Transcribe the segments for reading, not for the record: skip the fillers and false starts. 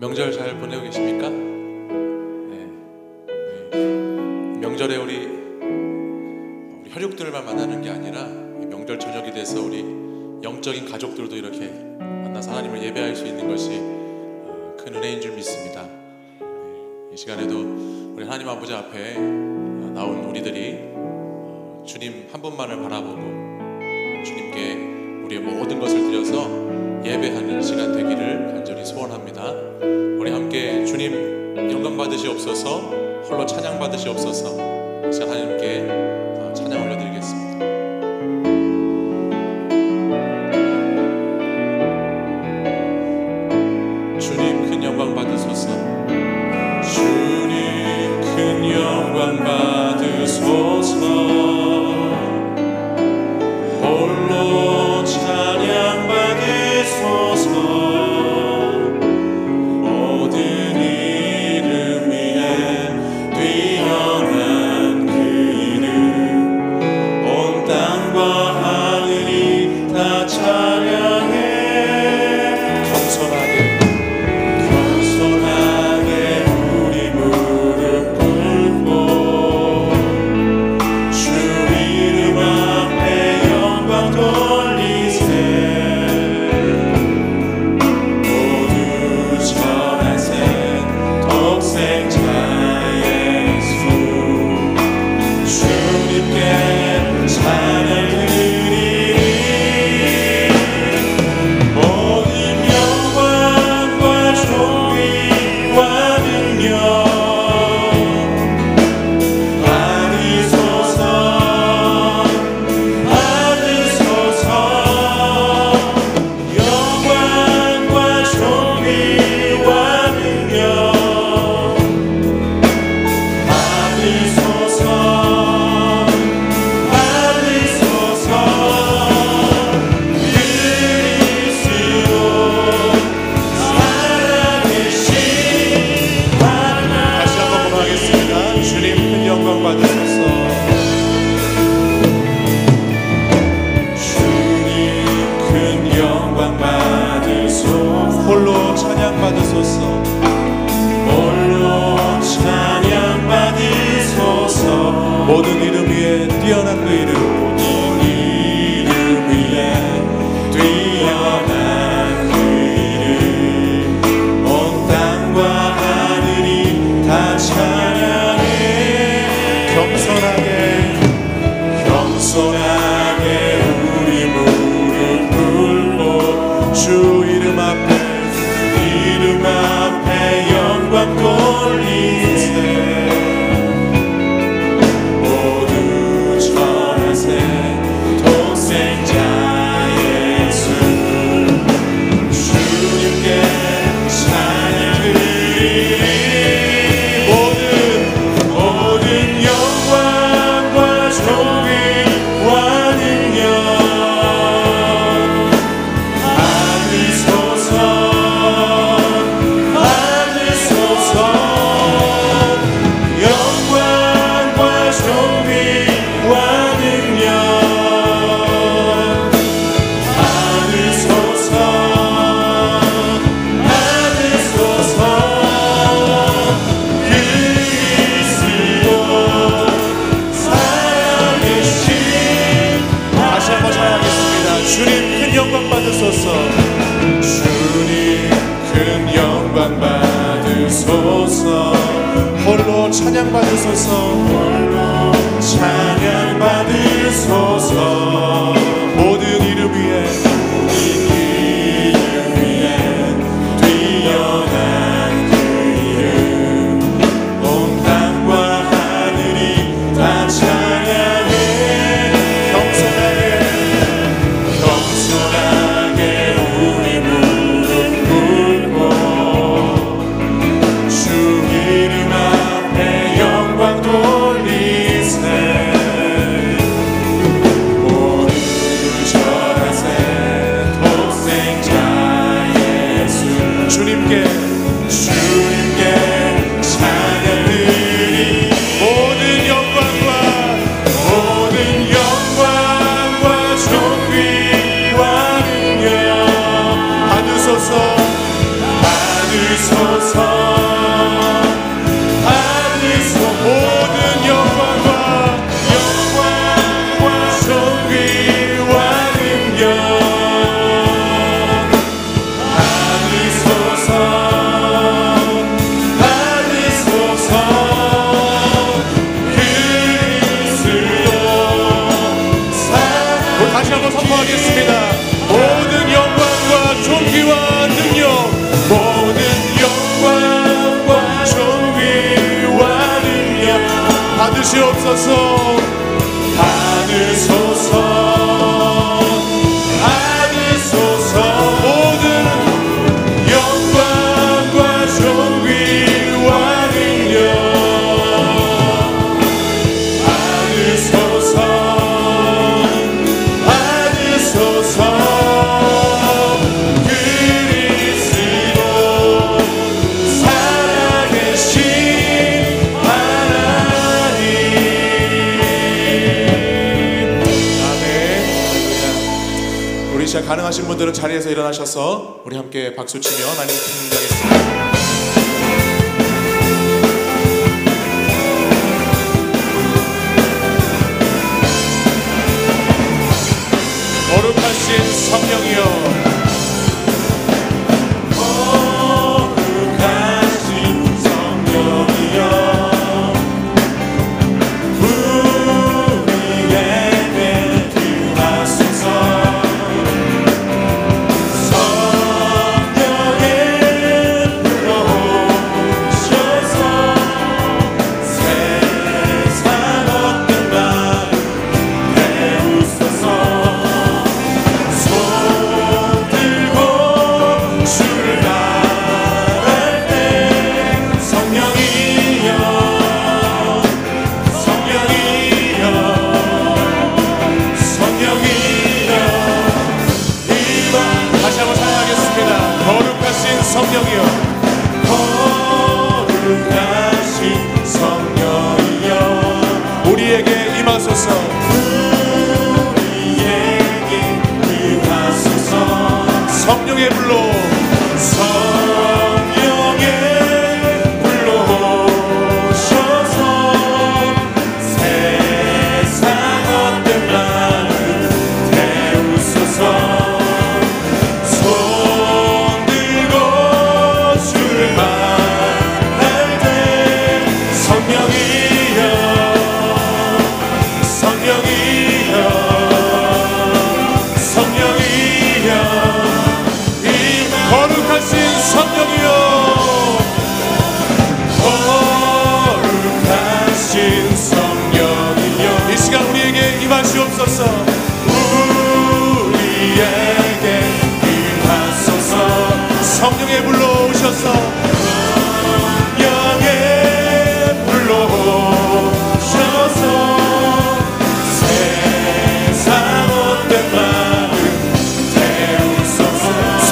명절 잘 보내고 계십니까? 네. 명절에 우리 혈육들만 만나는 게 아니라 명절 저녁이 돼서 우리 영적인 가족들도 이렇게 만나서 하나님을 예배할 수 있는 것이 큰 은혜인 줄 믿습니다. 이 시간에도 우리 하나님 아버지 앞에 나온 우리들이 주님 한 분만을 바라보고 주님께 우리의 모든 것을 드려서 예배하는 시간 되기를 간절히 소원합니다. 우리 함께 주님 영광 받으시옵소서, 홀로 찬양 받으시옵소서. 제가 하나님께 찬양 올려드리겠습니다. 주님 큰 영광 받으소서. 주님 큰 영광 받으소서. 홀로 찬양 받으소서. 모든 이름 위에 뛰어난 그 이름, 온 땅과 하늘이 다 찬양해. 겸손하게 우리 무릎 꿇고 주 이름 앞에 영광 돌리세. 모두 전하세 독생자 예수, 주님께 찬양 드리리. 모든 영광과 존귀와 능력 받으소서, 받으소서. 영광과 존귀와 능력 받으소서, 받으소서. 그리스도 살아계신 하나님. 다시 한번 고백하겠습니다. 주님 큰 영광 받으소서. 주님 큰 영광 받으소서. 홀로 찬양 받으소서. 홀로 찬양 받으소서. 모든 이름 위에 뛰어난 그 이름, 모든 이름 위에 뛰어난 그 이름, 온 땅과 하늘이 다 찬양해. 겸손하게 우리 무릎 꿇고 주 이름 앞에 영광 돌리세. 모두 전하세 독생자 예수, 주님께 찬양 드리리. 모든 영광과 존귀와 능력 받으소서, 받으소서. 영광과 존귀와 능력 받으소서, 받으소서. 그리스도 살아계신. 다시 한번 찬양하겠습니다. 주님 큰 영광 받으소서. 주님 큰 영광 받으소서. 홀로 찬양 받으소서. 홀로 찬양 받으소서. 모든 이름 위에, 모든 이름 위에 뛰어난 그 이름, 온 땅과 하늘이 다 찬양해. 겸손하게 우리 무릎 꿇고 주 이름 앞에 영광 돌리세. 모든 부으시옵소서. 받으소서 받으소서. 모든 영광과 존귀와 능력 받으소서 받으소서. 그리스도 살아계신 하나님. 아멘. 우리 시간 가능하신 분들은 자리에서 일어나셔서 우리 함께 박수치며 하나님 찬양하겠습니다. 거룩하신 성령이여 거룩하신 성령이여 우리에게 임하소서. 성령의 불러오셔서 세상 어떤 마음 태우소서. 손 들고 주를 바랄 때 성령이여 성령이여 성령이여 이만. 다시 한번 찬양하겠습니다. 거룩하신 성령이여 거룩하신 성령이여 우리에게 임하소서. 우리에게 임하소서. 성령의 불로 성령의 불로 오셔서 세상 어떤 마음 태우소서. 손 들고 주를 바랄 때 성령이여 성령이여 성령이여 거룩하신 성령이여 거룩하신 성령이여 이 시간 우리에게 임하시옵소서. 우리에게 임하소서. 성령의 불로 오셔서 성령의 불로 오셔서 세상 어떤 마음 태우소서. 손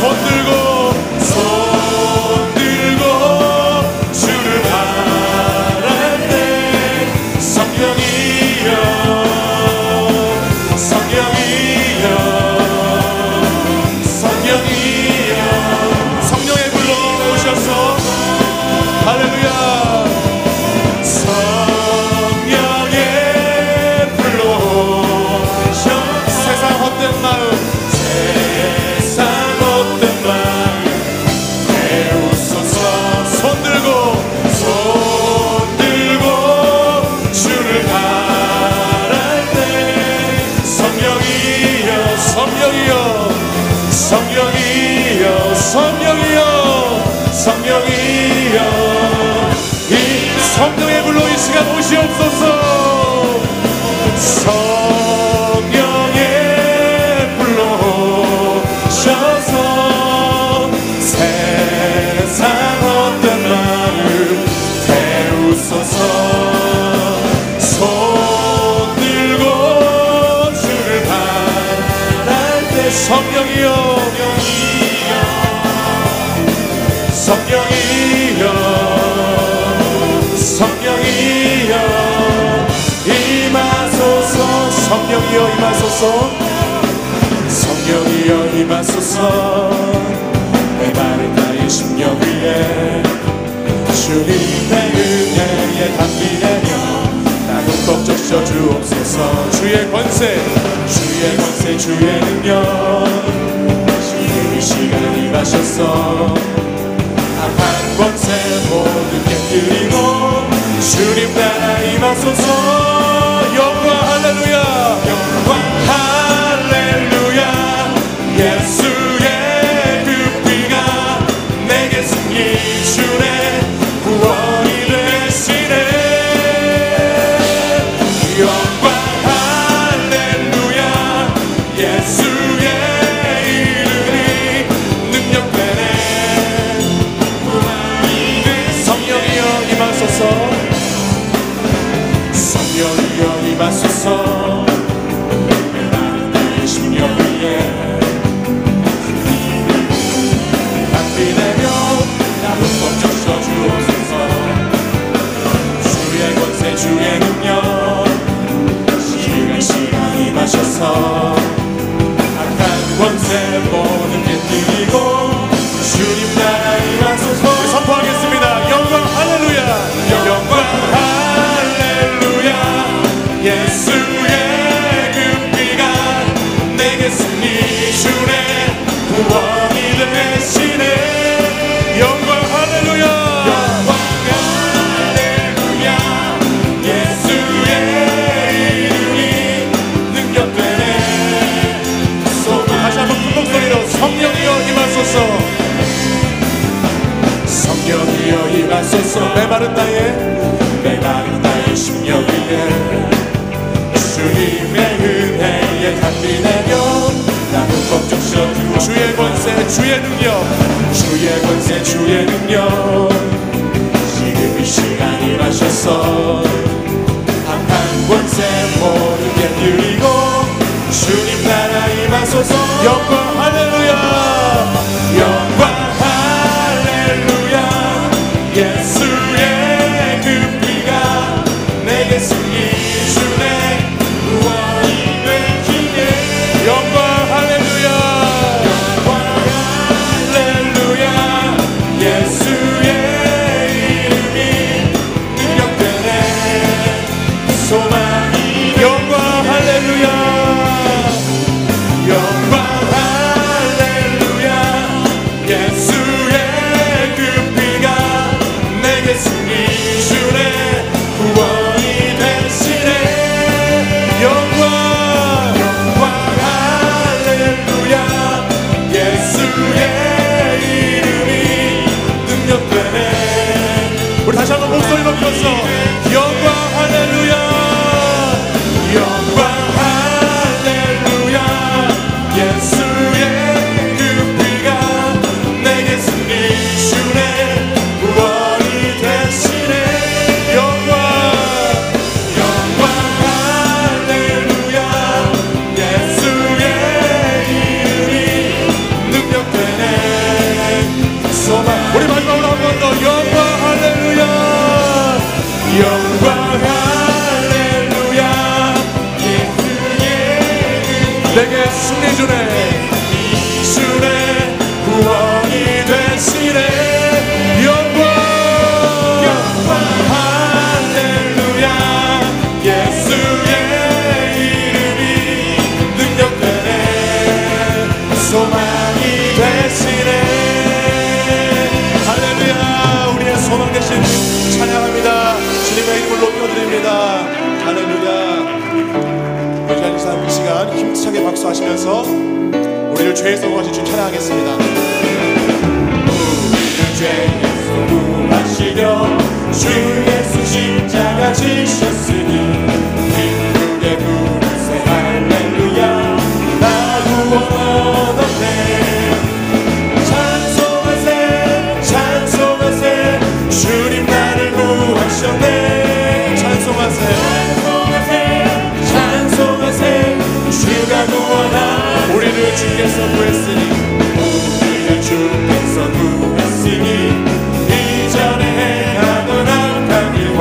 들고 주를 바랄 때 성령이여 성령이여 성령이여 성령의 불로 오셔서 할렐루야. 성령의 불로 오셔서 세상 헛된 마음 세상 헛된 마음 태우소서. 손 들고 주를 바랄 때 성령이여 성령이여 성령이여 성령이여 성령이여 이 성령의 불로 이 시간 오시옵소서. 성령의 불로 오셔서 세상 어떤 마음 태우소서. 손 들고 주를 바랄 때 성령이여 성령이여 성령이여 임하소서. 성령이여 임하소서. 성령이여 임하소서. 메마른 나의 심령 위에 주님의 은혜에 담기되며 나도 꼭 적셔 주옵소서. 주의 권세 주의 능력 이 시간에 임하셔서 악한 권세 모든 깨뜨리고 주님 나라 임하소서. 영광 할렐루야 영광 할렐루야. 예수의 그 피가 내게 승리 주네 구원이 되시네. 영광 할렐루야 예수의 이름이 능력되네 성령이여 임하소서 성령이여 임하소서 나의 심령 위에 담비 내려 나를 멈춰 주옵소서 주의 권세 주의 능력 시간 임하셔서 악한 권세 모든 게 뛰고 주님 나라 임하소서 선포하겠습니다. 영광 할렐루야 영광 할렐루야 예수의 그 피가 내게 승리 주네 구원이 되시네 영광 할렐루야 영광 할렐루야 예수의 이름이 능력되네 다시 한번 큰 목소리로 성령이여 임하소서 성령이여 임하소서 메마른 나의 심령 위에 주님의 은혜에 담비 내려 나는 걱정셔 주의 권세 주의 능력 주의 권세 주의 능력 지금 이 시간 임하셔서 악한 권세 모든 게 들리고 주님 나라 임하소서 영광 할렐루야 영광 할렐루야 예수의 그 피가 내게 승리 주네 구원이 되기에 영광 할렐루야 영광 할렐루야 예수의 이름이 능력되네 소망이 영광 할렐루야 영광 할렐루야 예수의 그 피가 내게 승리 주네 구원이 되시네 영광 할렐루야 예수의 이름이 능력되네 우리 다시 한번 목소리 높여서 영광 할렐루야 영광 할렐루야 예수의 그 피가 내게 승리 주네 구원이 되시네 영광 할렐루야 예수의 이름이 능력되네 소망 우리 마지막으로 한 번 더 영광 할렐루야 영광 할렐루야 예수의 내게 승리 주네 주네 구원이 되시네 영광 할렐루야 예수의 이름이 능력되네 소망이 되시네 할렐루야 우리의 소망 되신 찬양합니다 주님의 이름을 높여드립니다 할렐루야 이 시간 힘차게 박수하시면서 우리를 죄에서 구하신 주 찬양하겠습니다. 우리를 죄에서 구하시려 주 예수 십자가 지셨으니 기쁘게 부르세 할렐루야 나 구원 얻었네 찬송하세 찬송하세 주님 나를 구하셨네 찬송하세 주가 구원하 우리를 주께서 구했으니 우리를 주께서 구했으니 이전에 행하던 악한 일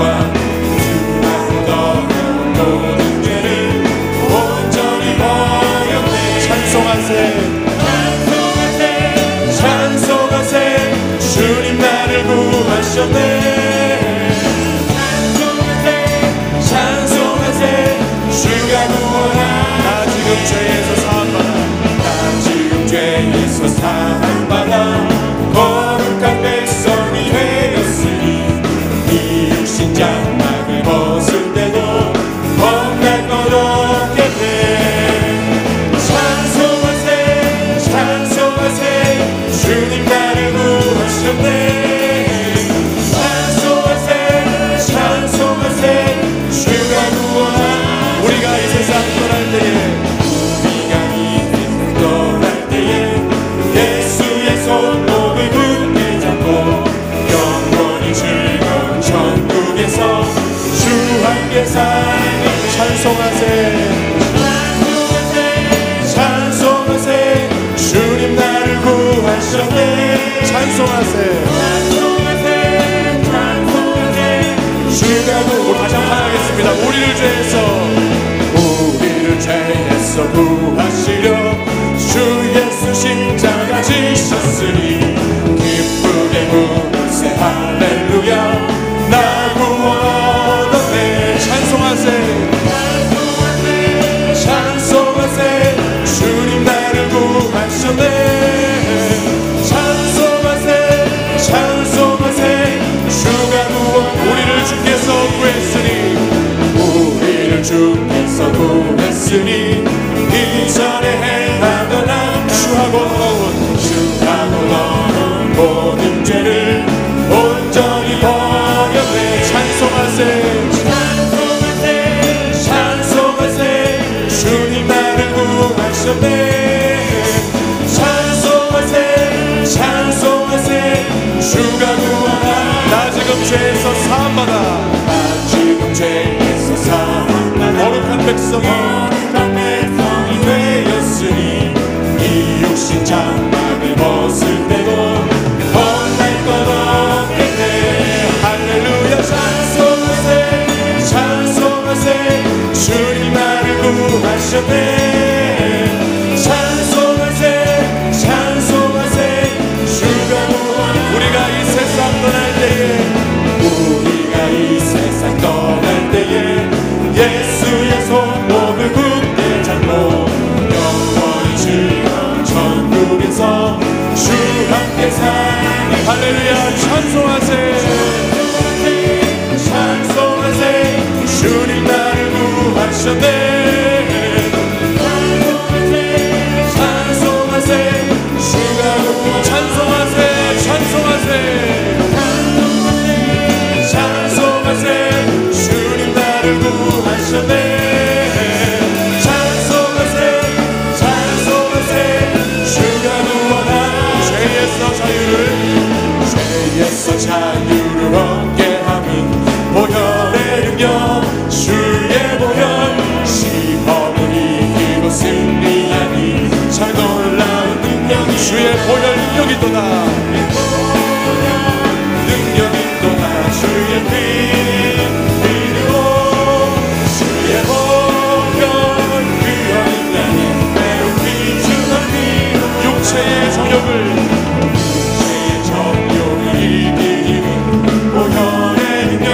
함께 사니 찬송하세 찬송하세 주님 나를 구하셨네 찬송하세 주가 우리 다시 한번 하겠습니다. 우리를 죄에서 구하시려 주 예수 십자가 지셨으니 기쁘게 부르세 할렐루야 나 구원 얻었네 찬송하세 찬송하세 주님 나를 구하셨네 찬송하세 찬송하세 주가 구원 우리를 주께서 구했으니 이전에 행하던 주하고 너는 모든 죄를 온전히 버렸네 찬송하세 찬송하세 주님 나를 구하셨네 찬송하세 찬송하세 주가 구원하 나 지금 죄에서 사함받아 나 지금 죄에서 사함받아 거룩한 백성이 되었으니 이 육신 장막을 벗을 때도 혼날 것 없겠네 할렐루야 찬송하세 찬송하세 주님 나를 구하셨네 찬송하세 찬송하세 주가 구원 우리가 이 세상 떠날 때에 예수의 손목을 굳게 잡고 영원히 주여 천국에서 주 함께 사니 할렐루야 찬송하세 찬송하세 주님 나를 구하셨네 찬송하세 주가 구원 찬송하세 찬송하세 찬송하세 주님 나를 구하셨네 찬송하세 찬송하세 주가 구원하 죄에서 자유를 얻게 함이 보혈의 능력 주의 보혈 시험을 이기고 승리하니 참 놀라운 능력이 주의 보혈 능력이 또다 능력이 또다 주의 피로 주의 보혈 그 어린 양의 매우 귀중한 피 육체의 정욕을 이기는 보혈의 능력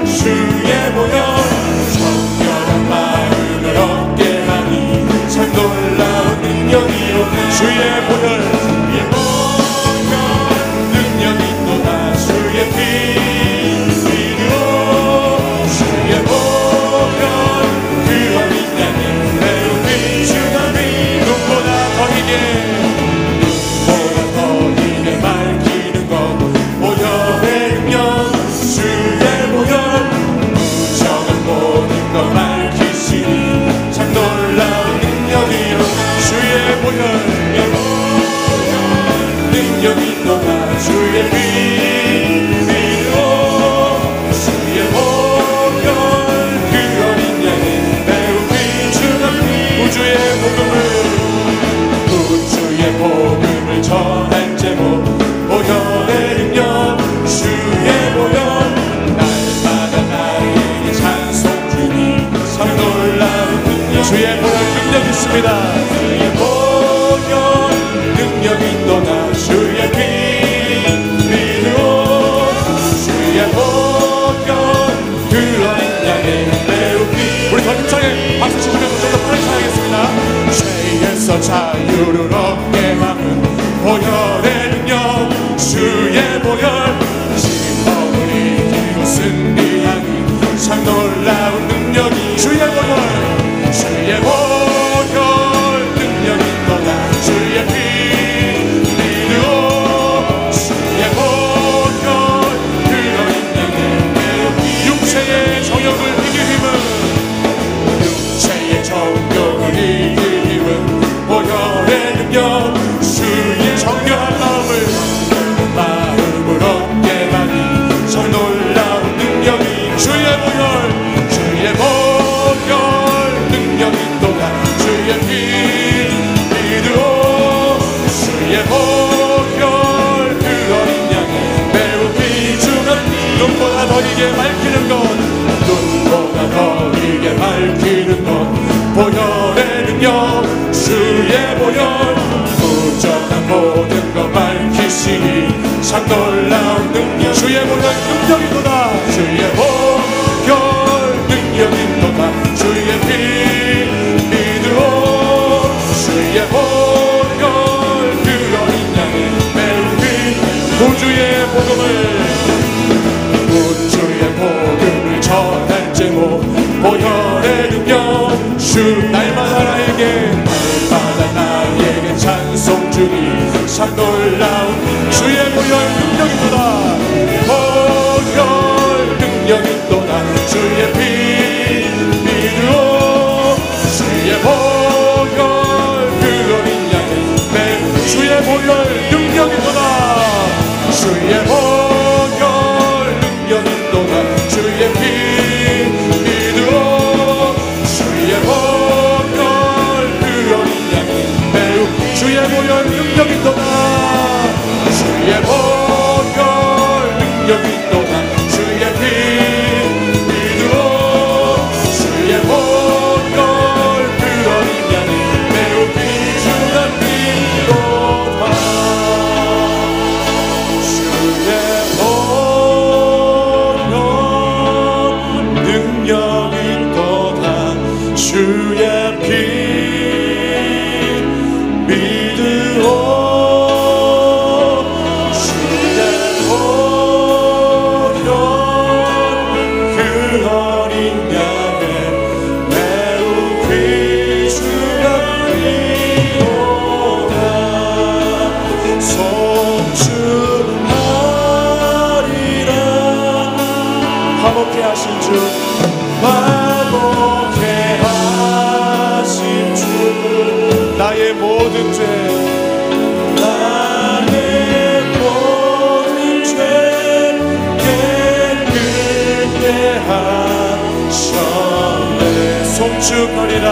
주의 보혈 정결한 마음을 얻게 하니 참 놀라운 능력이로 주의 보혈 능력이 또다 주의 피로 주의 보혈 그 어린 양의 매우 귀중한 피 눈보다 더 이게 밝히는 것 보혈의 능력 주의 보혈 무정한 모든 것 밝히시니 참 놀라운 능력이로 주의 보혈 능력이 또다 주의 피로 주의 보혈 그 어린 양의 매우 귀중한 피 우주의 복음을 전할 제목 보혈의 능력 주의 보혈 날마다 나에게 찬송 주니 참 놀라운 능력 주의 보혈 능력 있습니다 주의 보혈 능력이 또다 주의 피로 주의 보혈 그 어린 양의 매우 피 우리 더 힘차게 박수 치시면서 좀 더 빠르게 하겠습니다 죄에서 자유를 얻게 하는 보혈의 능력 주의 보혈 시험을 이기고 승리하니 참 놀라운 능력이 주의 보혈 주의 보혈 능력이 또다 주의 피로 주의 보혈 그 어린 양의 매우 피 육체의 정욕을 이길 힘은 육체의 정욕을 이길 힘은 보혈의 능력 주의 정결한 마음을 얻게 하니 참 놀라운 능력이 주의 보혈 주의 너희에게 밝히는 것 보혈의 능력 주의 보혈 부정한 모든 것 밝히시니 참 놀라운 능력 주의 보혈 능력이도다 주의 보혈 능력이도다 주의 피 믿으오 주의 보혈 그 어린 양의 매우 큰 구주의 복음을 전할 제목 보혈의 능력 주 날마다 나에게 찬송 주니 참 놀라운 주의 보혈 능력이도다 보혈 능력이도다 주의 피 믿으오 주의 보혈 그 어린 양의 주의 보혈 능력이도다 주의 보혈 능력이도다 주의 피 믿으오 주의 보혈 그 어린 양의 매우 주의 보혈 능력이도다 주의 보혈 능력이도다 주의 피 믿으오 주의 보혈 그 어린 양의 매우 귀중한 피로다 주의 주의 피 믿으오 주의 보혈 그 어린 양의 매우 귀중한 피로다 송축하리라 화목케 하신 주 나의 모든 죄 깨끗게 하셨네 송축하리라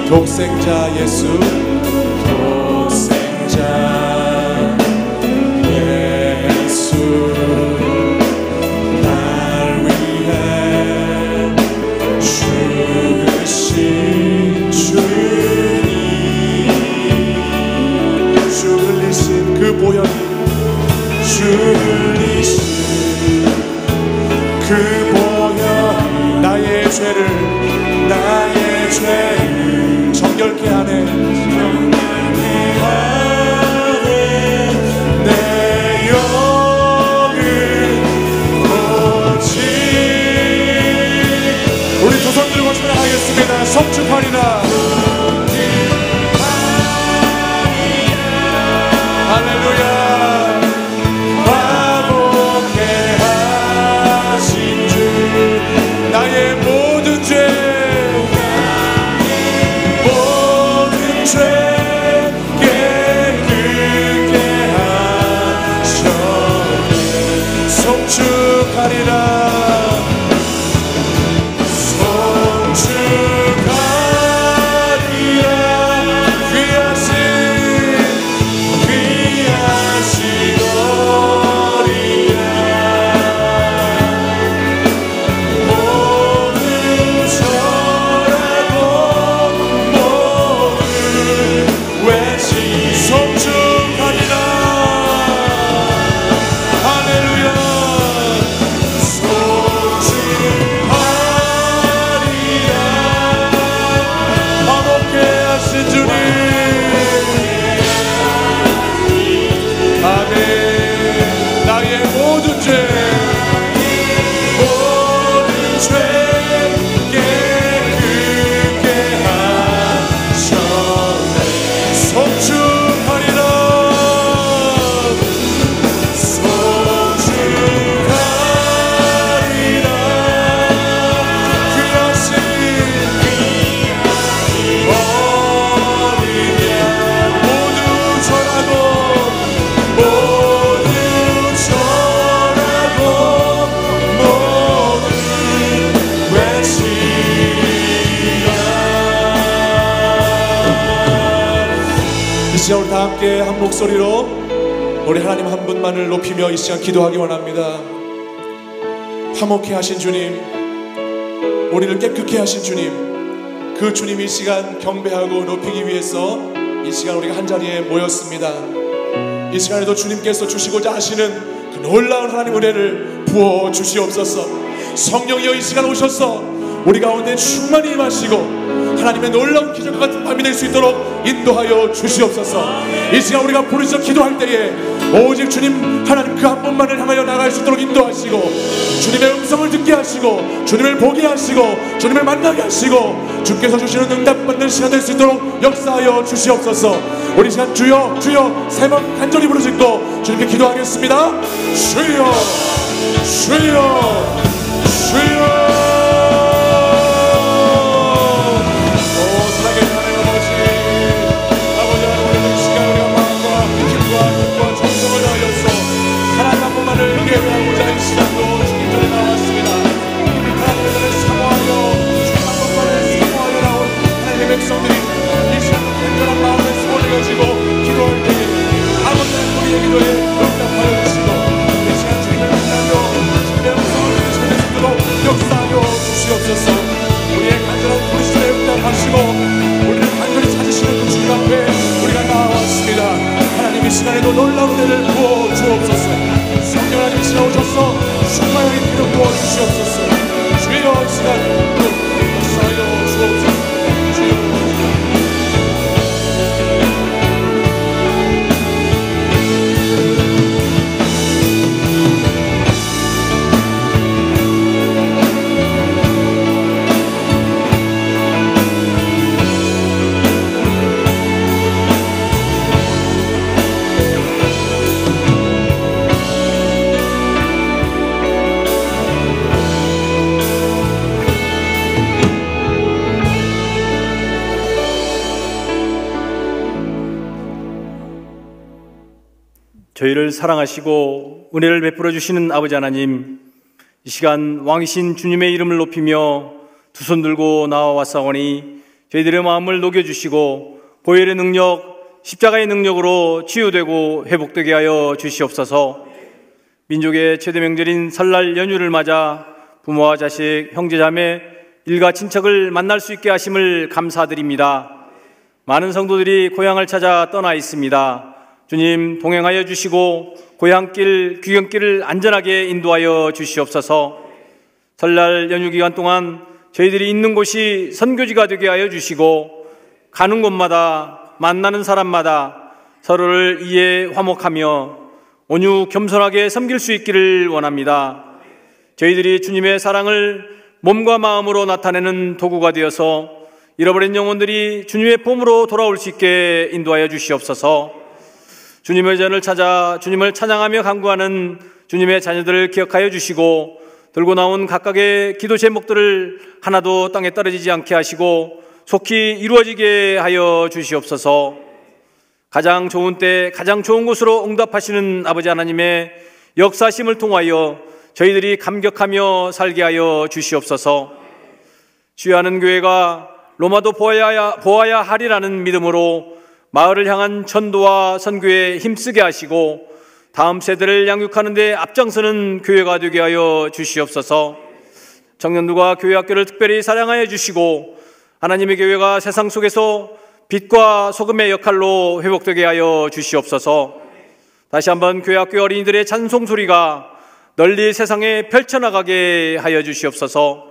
독생자 예수 독생자 예수 날 위해 죽으신 주님 그 보혈이 주리신 그 보혈이 나의 죄를 정결케 하네. 내 영을 고치. 우리 두 손 들고 찬양하겠습니다. 성축하리라. 할렐루야. 나의 모든 죄 깨끗게 하셨네. 성축하리라. 우리 다 함께 한 목소리로 우리 하나님 한 분만을 높이며 이 시간 기도하기 원합니다. 화목케 하신 주님, 우리를 깨끗게 하신 주님, 그 주님 이 시간 경배하고 높이기 위해서 이 시간 우리가 한자리에 모였습니다. 이 시간에도 주님께서 주시고자 하시는 그 놀라운 하나님 은혜를 부어 주시옵소서. 성령이여 이 시간 오셔서 우리 가운데 충만히 임하시고 하나님의 놀라운 기적과 같은 밤이 될 수 있도록 인도하여 주시옵소서. 이 시간 우리가 부르짖어 기도할 때에 오직 주님 하나님 그 한 분만을 향하여 나갈 수 있도록 인도하시고 주님의 음성을 듣게 하시고 주님을 보게 하시고 주님을 만나게 하시고 주께서 주시는 응답받는 시간 될 수 있도록 역사하여 주시옵소서. 우리 시간 주여 주여 세 번 간절히 부르짖고 주님께 기도하겠습니다. 주여 주여 주여. 예배하고자 이 시간도 주님 전에 나왔습니다. 하나님의 전에 사모하여 주님 한 번만을 사모하여 나온 하나님의 백성들이 이 시간도 간절한 마음에 소원을 가지고 기도할 때에 아버지의 우리의 기도에 응답하여 주시고 이 시간 주님을 만나며 주님의 음성을 들으시는 수 있도록 역사하여 주시옵소서. 우리의 간절한 부르심에 응답하시고 우리를 간절히 찾으시는 그 주님 앞에 우리가 나왔습니다. 하나님 이 시간에도 놀라운 은혜를 부어 주옵소서. 성령 하나님 이 시간 오셔서 충만하게 기름 부어 주시옵소서. 주여 이 시간 역사하여 주옵소서. 주여 저희를 사랑하시고 은혜를 베풀어 주시는 아버지 하나님, 이 시간 왕이신 주님의 이름을 높이며 두 손 들고 나와왔사오니 저희들의 마음을 녹여주시고 보혈의 능력, 십자가의 능력으로 치유되고 회복되게 하여 주시옵소서. 민족의 최대 명절인 설날 연휴를 맞아 부모와 자식, 형제자매, 일가 친척을 만날 수 있게 하심을 감사드립니다. 많은 성도들이 고향을 찾아 떠나 있습니다. 주님 동행하여 주시고 고향길, 귀경길을 안전하게 인도하여 주시옵소서. 설날 연휴 기간 동안 저희들이 있는 곳이 선교지가 되게 하여 주시고 가는 곳마다 만나는 사람마다 서로를 이해 화목하며 온유 겸손하게 섬길 수 있기를 원합니다. 저희들이 주님의 사랑을 몸과 마음으로 나타내는 도구가 되어서 잃어버린 영혼들이 주님의 품으로 돌아올 수 있게 인도하여 주시옵소서. 주님의 전을 찾아 주님을 찬양하며 간구하는 주님의 자녀들을 기억하여 주시고 들고 나온 각각의 기도 제목들을 하나도 땅에 떨어지지 않게 하시고 속히 이루어지게 하여 주시옵소서. 가장 좋은 때 가장 좋은 곳으로 응답하시는 아버지 하나님의 역사심을 통하여 저희들이 감격하며 살게 하여 주시옵소서. 주야하는 교회가 로마도 보아야 하리라는 믿음으로 마을을 향한 전도와 선교에 힘쓰게 하시고 다음 세대를 양육하는 데 앞장서는 교회가 되게 하여 주시옵소서. 청년들과 교회 학교를 특별히 사랑하여 주시고 하나님의 교회가 세상 속에서 빛과 소금의 역할로 회복되게 하여 주시옵소서. 다시 한번 교회 학교 어린이들의 찬송 소리가 널리 세상에 펼쳐나가게 하여 주시옵소서.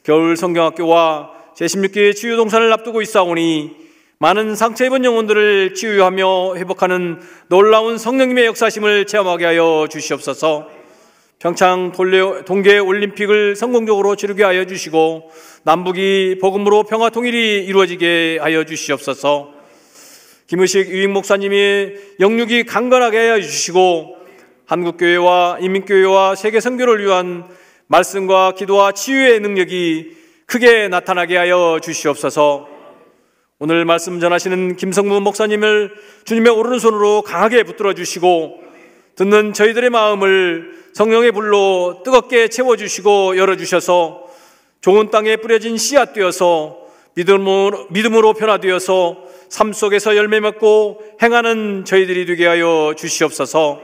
겨울 성경학교와 제16기 치유동산을 앞두고 있사오니 많은 상처 입은 영혼들을 치유하며 회복하는 놀라운 성령님의 역사심을 체험하게 하여 주시옵소서. 평창 동계올림픽을 성공적으로 치르게 하여 주시고 남북이 복음으로 평화 통일이 이루어지게 하여 주시옵소서. 김의식 유익 목사님이 영육이 강건하게 하여 주시고 한국교회와 인민교회와 세계 선교를 위한 말씀과 기도와 치유의 능력이 크게 나타나게 하여 주시옵소서. 오늘 말씀 전하시는 김성무 목사님을 주님의 오른손으로 강하게 붙들어 주시고 듣는 저희들의 마음을 성령의 불로 뜨겁게 채워주시고 열어주셔서 좋은 땅에 뿌려진 씨앗 되어서 믿음으로 변화되어서 삶 속에서 열매 맺고 행하는 저희들이 되게 하여 주시옵소서.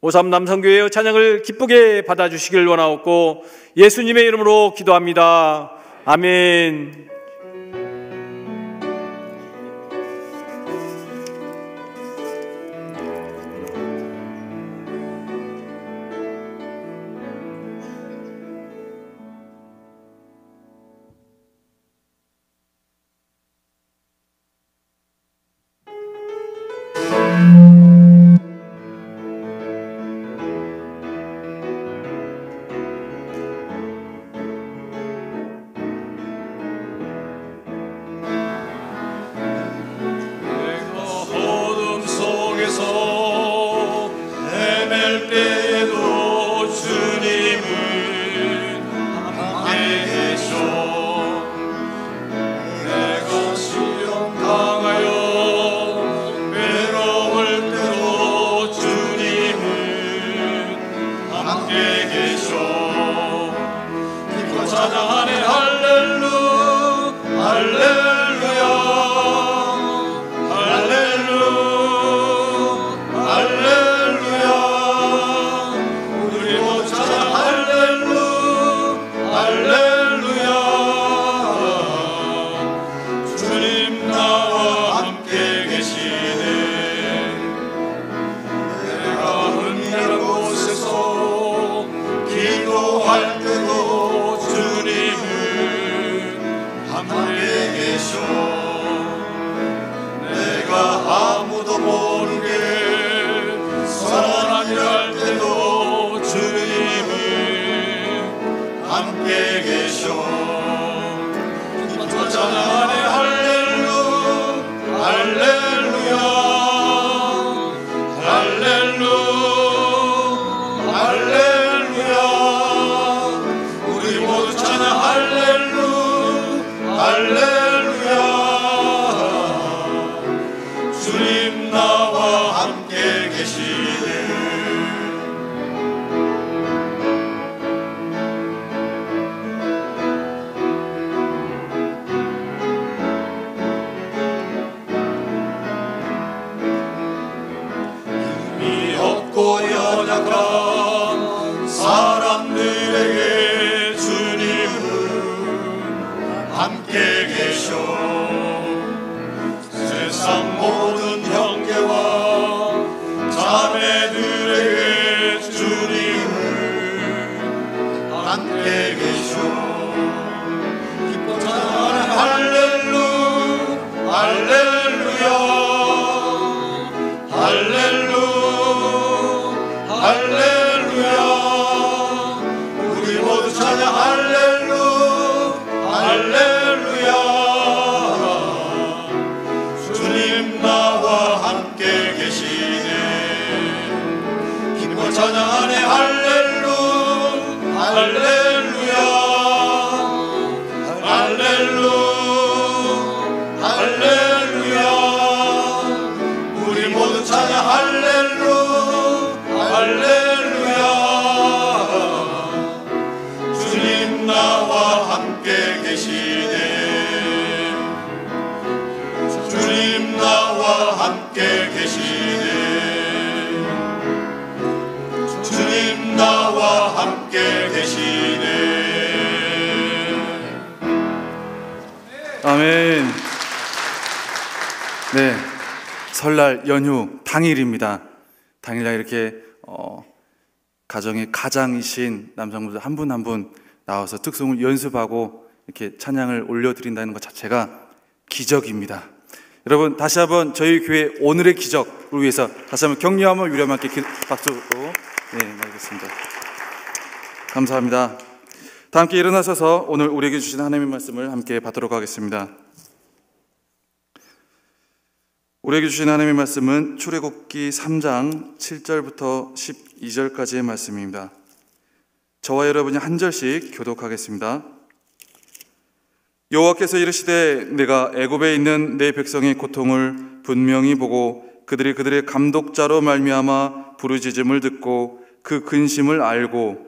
오삼 남성교회의 찬양을 기쁘게 받아주시길 원하옵고 예수님의 이름으로 기도합니다. 아멘. 세상 모든 형제와 할렐루야 할렐루야 우리 모두 찬양 할렐루야 주님 나와 함께 계시네 주님 나와 함께 계시네 주님 나와 함께 계시네. 아멘. 네, 설날 연휴 당일입니다. 당일날 이렇게 가정의 가장이신 남성분들 한 분 한 분 나와서 특송을 연습하고 이렇게 찬양을 올려드린다는 것 자체가 기적입니다. 여러분 다시 한번 저희 교회 오늘의 기적을 위해서 다시 한번 격려하며 유렴 함께 박수로 나누겠습니다. 감사합니다. 다 함께 일어나셔서 오늘 우리에게 주신 하나님의 말씀을 함께 받도록 하겠습니다. 우리에게 주신 하나님의 말씀은 출애굽기 3장 7절부터 12절까지의 말씀입니다. 저와 여러분이 한 절씩 교독하겠습니다. 여호와께서 이르시되 내가 애굽에 있는 내 백성의 고통을 분명히 보고 그들의 감독자로 말미암아 부르짖음을 듣고 그 근심을 알고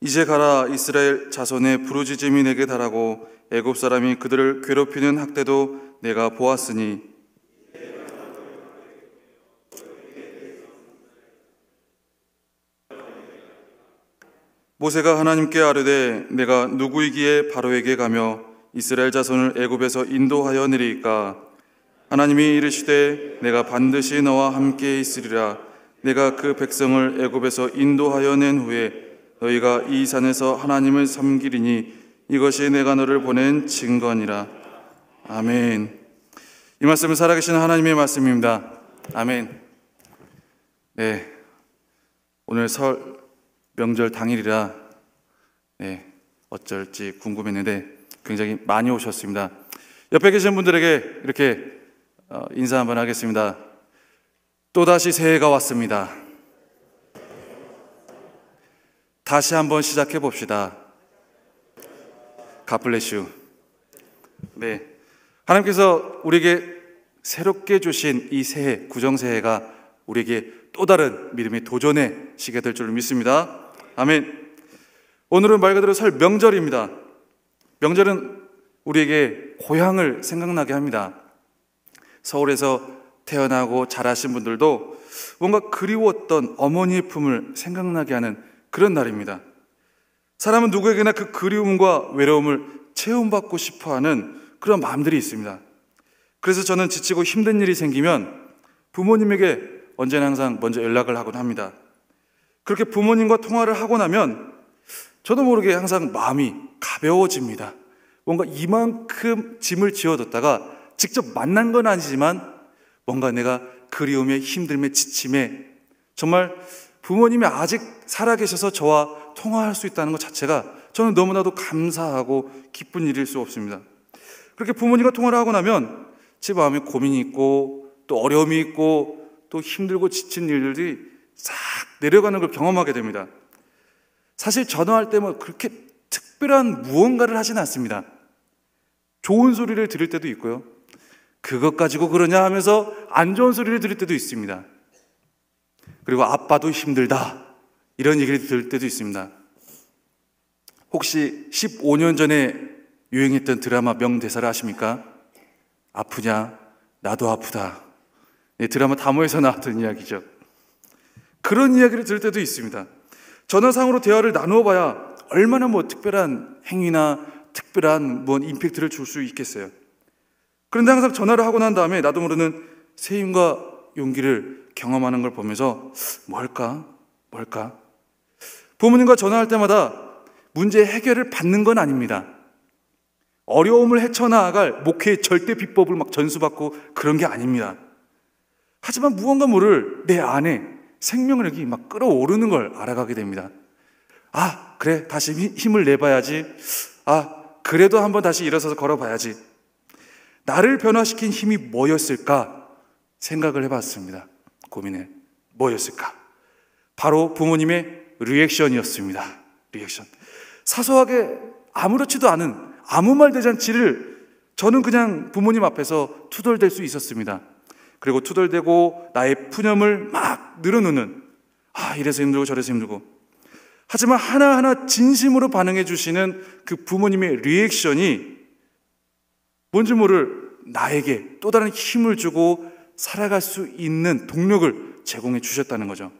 이제 가라 이스라엘 자손의 부르짖음이 내게 달하고 애굽 사람이 그들을 괴롭히는 학대도 내가 보았으니 모세가 하나님께 아뢰되 내가 누구이기에 바로에게 가며 이스라엘 자손을 애굽에서 인도하여 내리까 하나님이 이르시되 내가 반드시 너와 함께 있으리라 내가 그 백성을 애굽에서 인도하여 낸 후에 너희가 이 산에서 하나님을 섬기리니 이것이 내가 너를 보낸 증거니라. 아멘. 이 말씀은 살아계신 하나님의 말씀입니다. 아멘. 네, 오늘 설 명절 당일이라 어쩔지 궁금했는데 굉장히 많이 오셨습니다. 옆에 계신 분들에게 이렇게 인사 한번 하겠습니다. 또다시 새해가 왔습니다. 다시 한번 시작해 봅시다. God bless you. 네, 하나님께서 우리에게 새롭게 주신 이 새해, 구정새해가 우리에게 또 다른 믿음의 도전의 시기가 될 줄 믿습니다. 아멘. 오늘은 말 그대로 설 명절입니다. 명절은 우리에게 고향을 생각나게 합니다. 서울에서 태어나고 자라신 분들도 뭔가 그리웠던 어머니의 품을 생각나게 하는 그런 날입니다. 사람은 누구에게나 그 그리움과 외로움을 체험받고 싶어하는 그런 마음들이 있습니다. 그래서 저는 지치고 힘든 일이 생기면 부모님에게 언제나 항상 먼저 연락을 하곤 합니다. 그렇게 부모님과 통화를 하고 나면 저도 모르게 항상 마음이 가벼워집니다. 뭔가 이만큼 짐을 지어뒀다가 직접 만난 건 아니지만 뭔가 내가 그리움에 힘듦에 지침에 정말 부모님이 아직 살아계셔서 저와 통화할 수 있다는 것 자체가 저는 너무나도 감사하고 기쁜 일일 수 없습니다. 그렇게 부모님과 통화를 하고 나면 제 마음에 고민이 있고 또 어려움이 있고 또 힘들고 지친 일들이 싹 내려가는 걸 경험하게 됩니다. 사실 전화할 때 뭐 그렇게 특별한 무언가를 하진 않습니다. 좋은 소리를 들을 때도 있고요. 그것 가지고 그러냐 하면서 안 좋은 소리를 들을 때도 있습니다. 그리고 아빠도 힘들다 이런 얘기를 들을 때도 있습니다. 혹시 15년 전에 유행했던 드라마 명대사를 아십니까? 아프냐? 나도 아프다. 드라마 다모에서 나왔던 이야기죠. 그런 이야기를 들을 때도 있습니다. 전화상으로 대화를 나누어 봐야 얼마나 특별한 행위나 특별한 임팩트를 줄 수 있겠어요. 그런데 항상 전화를 하고 난 다음에 나도 모르는 세임과 용기를 경험하는 걸 보면서 뭘까? 부모님과 전화할 때마다 문제 해결을 받는 건 아닙니다. 어려움을 헤쳐나갈 목회의 절대 비법을 전수받고 그런 게 아닙니다. 하지만 무언가 모를 내 안에 생명력이 막 끌어오르는 걸 알아가게 됩니다. 아, 그래, 다시 힘을 내봐야지. 아, 그래도 한번 다시 일어서서 걸어봐야지. 나를 변화시킨 힘이 뭐였을까 생각을 해봤습니다. 고민을. 뭐였을까? 바로 부모님의 리액션이었습니다. 리액션. 사소하게 아무렇지도 않은 아무 말 대잔치를 저는 그냥 부모님 앞에서 투덜댈 수 있었습니다. 그리고 투덜대고 나의 푸념을 막 늘어놓는, 아, 이래서 힘들고 저래서 힘들고. 하지만 하나하나 진심으로 반응해 주시는 그 부모님의 리액션이 뭔지 모를 나에게 또 다른 힘을 주고 살아갈 수 있는 동력을 제공해 주셨다는 거죠.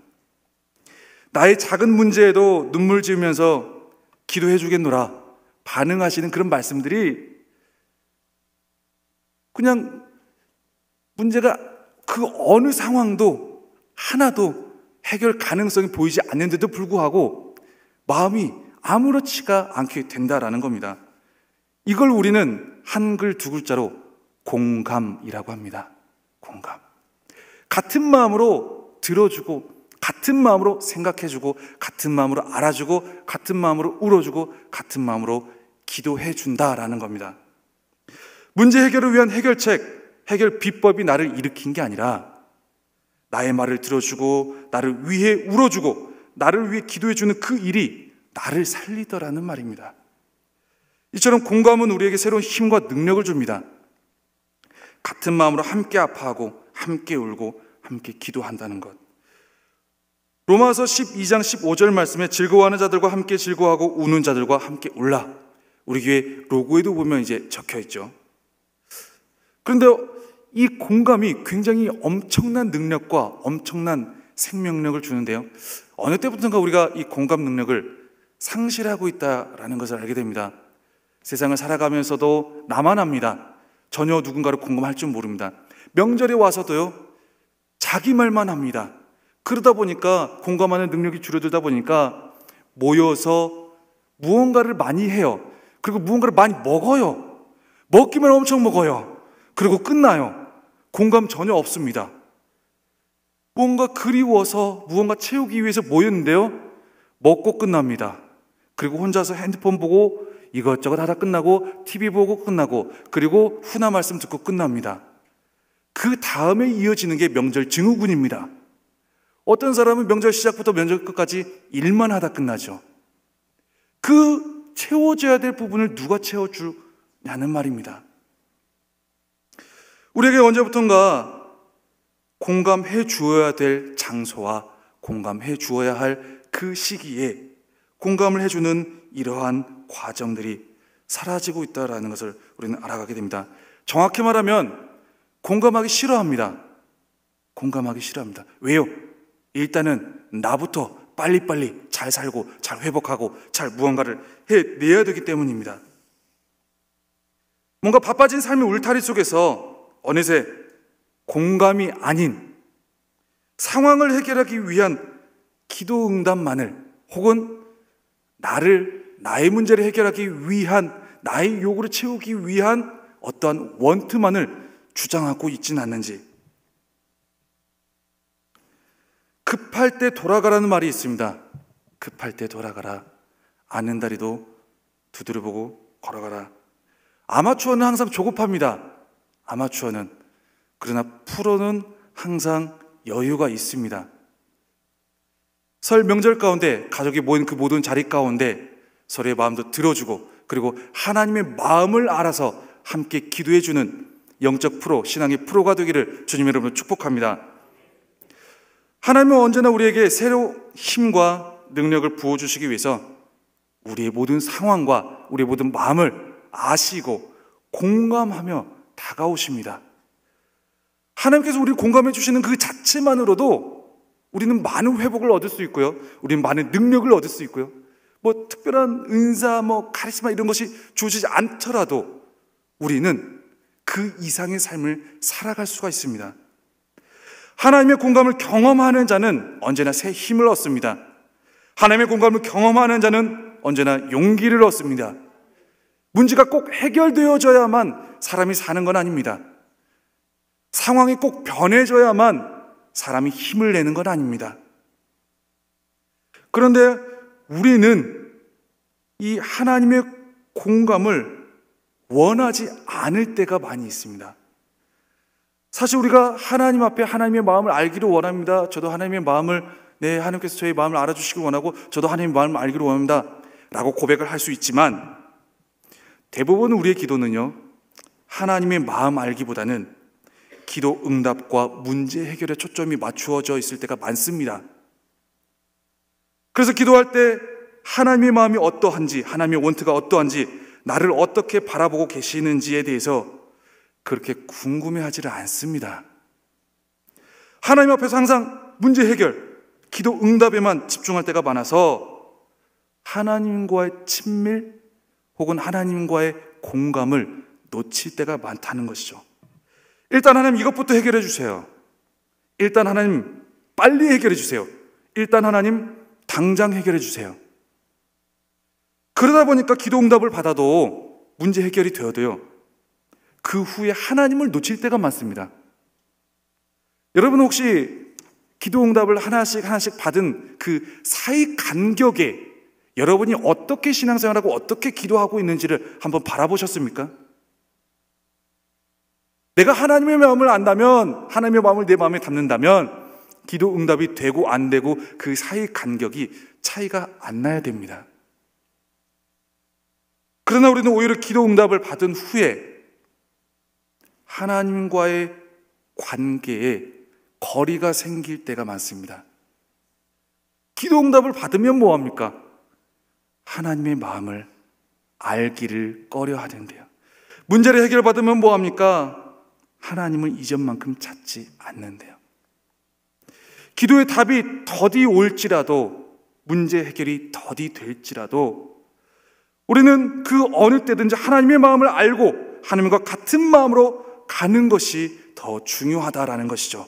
나의 작은 문제에도 눈물 지으면서 기도해 주겠노라 반응하시는 그런 말씀들이 그냥 문제가 그 어느 상황도 하나도 해결 가능성이 보이지 않는데도 불구하고 마음이 아무렇지가 않게 된다라는 겁니다. 이걸 우리는 한글 두 글자로 공감이라고 합니다. 공감. 같은 마음으로 들어주고, 같은 마음으로 생각해주고, 같은 마음으로 알아주고, 같은 마음으로 울어주고, 같은 마음으로 기도해준다라는 겁니다. 문제 해결을 위한 해결책, 해결 비법이 나를 일으킨 게 아니라 나의 말을 들어주고, 나를 위해 울어주고, 나를 위해 기도해주는 그 일이 나를 살리더라는 말입니다. 이처럼 공감은 우리에게 새로운 힘과 능력을 줍니다. 같은 마음으로 함께 아파하고 함께 울고 함께 기도한다는 것. 로마서 12장 15절 말씀에 즐거워하는 자들과 함께 즐거워하고 우는 자들과 함께 울라. 우리 교회 로고에도 보면 이제 적혀 있죠. 그런데 이 공감이 굉장히 엄청난 능력과 엄청난 생명력을 주는데요. 어느 때부터인가 우리가 이 공감 능력을 상실하고 있다라는 것을 알게 됩니다. 세상을 살아가면서도 나만 합니다. 전혀 누군가를 공감할 줄 모릅니다. 명절에 와서도요, 자기 말만 합니다. 그러다 보니까 공감하는 능력이 줄어들다 보니까 모여서 무언가를 많이 해요. 그리고 무언가를 많이 먹어요. 먹기만 엄청 먹어요. 그리고 끝나요. 공감 전혀 없습니다. 뭔가 그리워서 무언가 채우기 위해서 모였는데요, 먹고 끝납니다. 그리고 혼자서 핸드폰 보고 이것저것 하다 끝나고 TV 보고 끝나고 그리고 훈화 말씀 듣고 끝납니다. 그 다음에 이어지는 게 명절 증후군입니다. 어떤 사람은 명절 시작부터 명절 끝까지 일만 하다 끝나죠. 그 채워줘야 될 부분을 누가 채워주냐는 말입니다. 우리에게 언제부턴가 공감해 주어야 될 장소와 공감해 주어야 할 그 시기에 공감을 해주는 이러한 과정들이 사라지고 있다는 것을 우리는 알아가게 됩니다. 정확히 말하면 공감하기 싫어합니다. 공감하기 싫어합니다. 왜요? 일단은 나부터 빨리빨리 잘 살고 잘 회복하고 잘 무언가를 해내야 되기 때문입니다. 뭔가 바빠진 삶의 울타리 속에서 어느새 공감이 아닌 상황을 해결하기 위한 기도 응답만을 혹은 나의 문제를 해결하기 위한 나의 요구를 채우기 위한 어떠한 원투만을 주장하고 있지는 않는지. 급할 때 돌아가라는 말이 있습니다. 급할 때 돌아가라. 아는 다리도 두드려보고 걸어가라. 아마추어는 항상 조급합니다. 아마추어는. 그러나 프로는 항상 여유가 있습니다. 설 명절 가운데 가족이 모인 그 모든 자리 가운데 서로의 마음도 들어주고 그리고 하나님의 마음을 알아서 함께 기도해주는 영적 프로, 신앙의 프로가 되기를 주님 여러분 축복합니다. 하나님은 언제나 우리에게 새로운 힘과 능력을 부어주시기 위해서 우리의 모든 상황과 우리의 모든 마음을 아시고 공감하며 다가오십니다. 하나님께서 우리를 공감해 주시는 그 자체만으로도 우리는 많은 회복을 얻을 수 있고요. 우리는 많은 능력을 얻을 수 있고요. 뭐 특별한 은사, 카리스마 이런 것이 주어지지 않더라도 우리는 그 이상의 삶을 살아갈 수가 있습니다. 하나님의 공감을 경험하는 자는 언제나 새 힘을 얻습니다. 하나님의 공감을 경험하는 자는 언제나 용기를 얻습니다. 문제가 꼭 해결되어져야만 사람이 사는 건 아닙니다. 상황이 꼭 변해져야만 사람이 힘을 내는 건 아닙니다. 그런데 우리는 이 하나님의 공감을 원하지 않을 때가 많이 있습니다. 사실 우리가 하나님 앞에 하나님의 마음을 알기를 원합니다. 저도 하나님의 마음을, 하나님께서 저의 마음을 알아주시길 원하고 저도 하나님의 마음을 알기를 원합니다 라고 고백을 할 수 있지만, 대부분 우리의 기도는요, 하나님의 마음 알기보다는 기도 응답과 문제 해결에 초점이 맞추어져 있을 때가 많습니다. 그래서 기도할 때 하나님의 마음이 어떠한지, 하나님의 원트가 어떠한지, 나를 어떻게 바라보고 계시는지에 대해서 그렇게 궁금해하지를 않습니다. 하나님 앞에서 항상 문제 해결, 기도 응답에만 집중할 때가 많아서 하나님과의 친밀 혹은 하나님과의 공감을 놓칠 때가 많다는 것이죠. 일단 하나님 이것부터 해결해 주세요. 일단 하나님 빨리 해결해 주세요. 일단 하나님 당장 해결해 주세요. 그러다 보니까 기도 응답을 받아도 문제 해결이 되어도요, 그 후에 하나님을 놓칠 때가 많습니다. 여러분 혹시 기도 응답을 하나씩 받은 그 사이 간격에 여러분이 어떻게 신앙생활하고 어떻게 기도하고 있는지를 한번 바라보셨습니까? 내가 하나님의 마음을 안다면, 하나님의 마음을 내 마음에 담는다면 기도 응답이 되고 안 되고 그 사이 간격이 차이가 안 나야 됩니다. 그러나 우리는 오히려 기도 응답을 받은 후에 하나님과의 관계에 거리가 생길 때가 많습니다. 기도 응답을 받으면 뭐합니까? 하나님의 마음을 알기를 꺼려 하는데요. 문제를 해결받으면 뭐합니까? 하나님을 이전만큼 찾지 않는데요. 기도의 답이 더디 올지라도, 문제 해결이 더디 될지라도 우리는 그 어느 때든지 하나님의 마음을 알고 하나님과 같은 마음으로 가는 것이 더 중요하다라는 것이죠.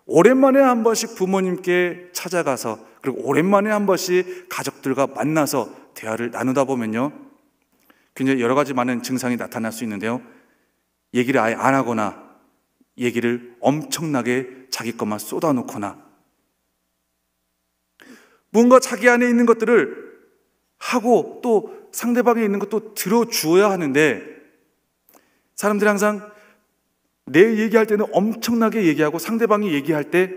오랜만에 한 번씩 부모님께 찾아가서, 그리고 오랜만에 한 번씩 가족들과 만나서 대화를 나누다 보면요, 굉장히 여러 가지 많은 증상이 나타날 수 있는데요, 얘기를 아예 안 하거나 얘기를 엄청나게 자기 것만 쏟아놓거나 뭔가 자기 안에 있는 것들을 하고 또 상대방에 있는 것도 들어주어야 하는데, 사람들이 항상 내 얘기할 때는 엄청나게 얘기하고 상대방이 얘기할 때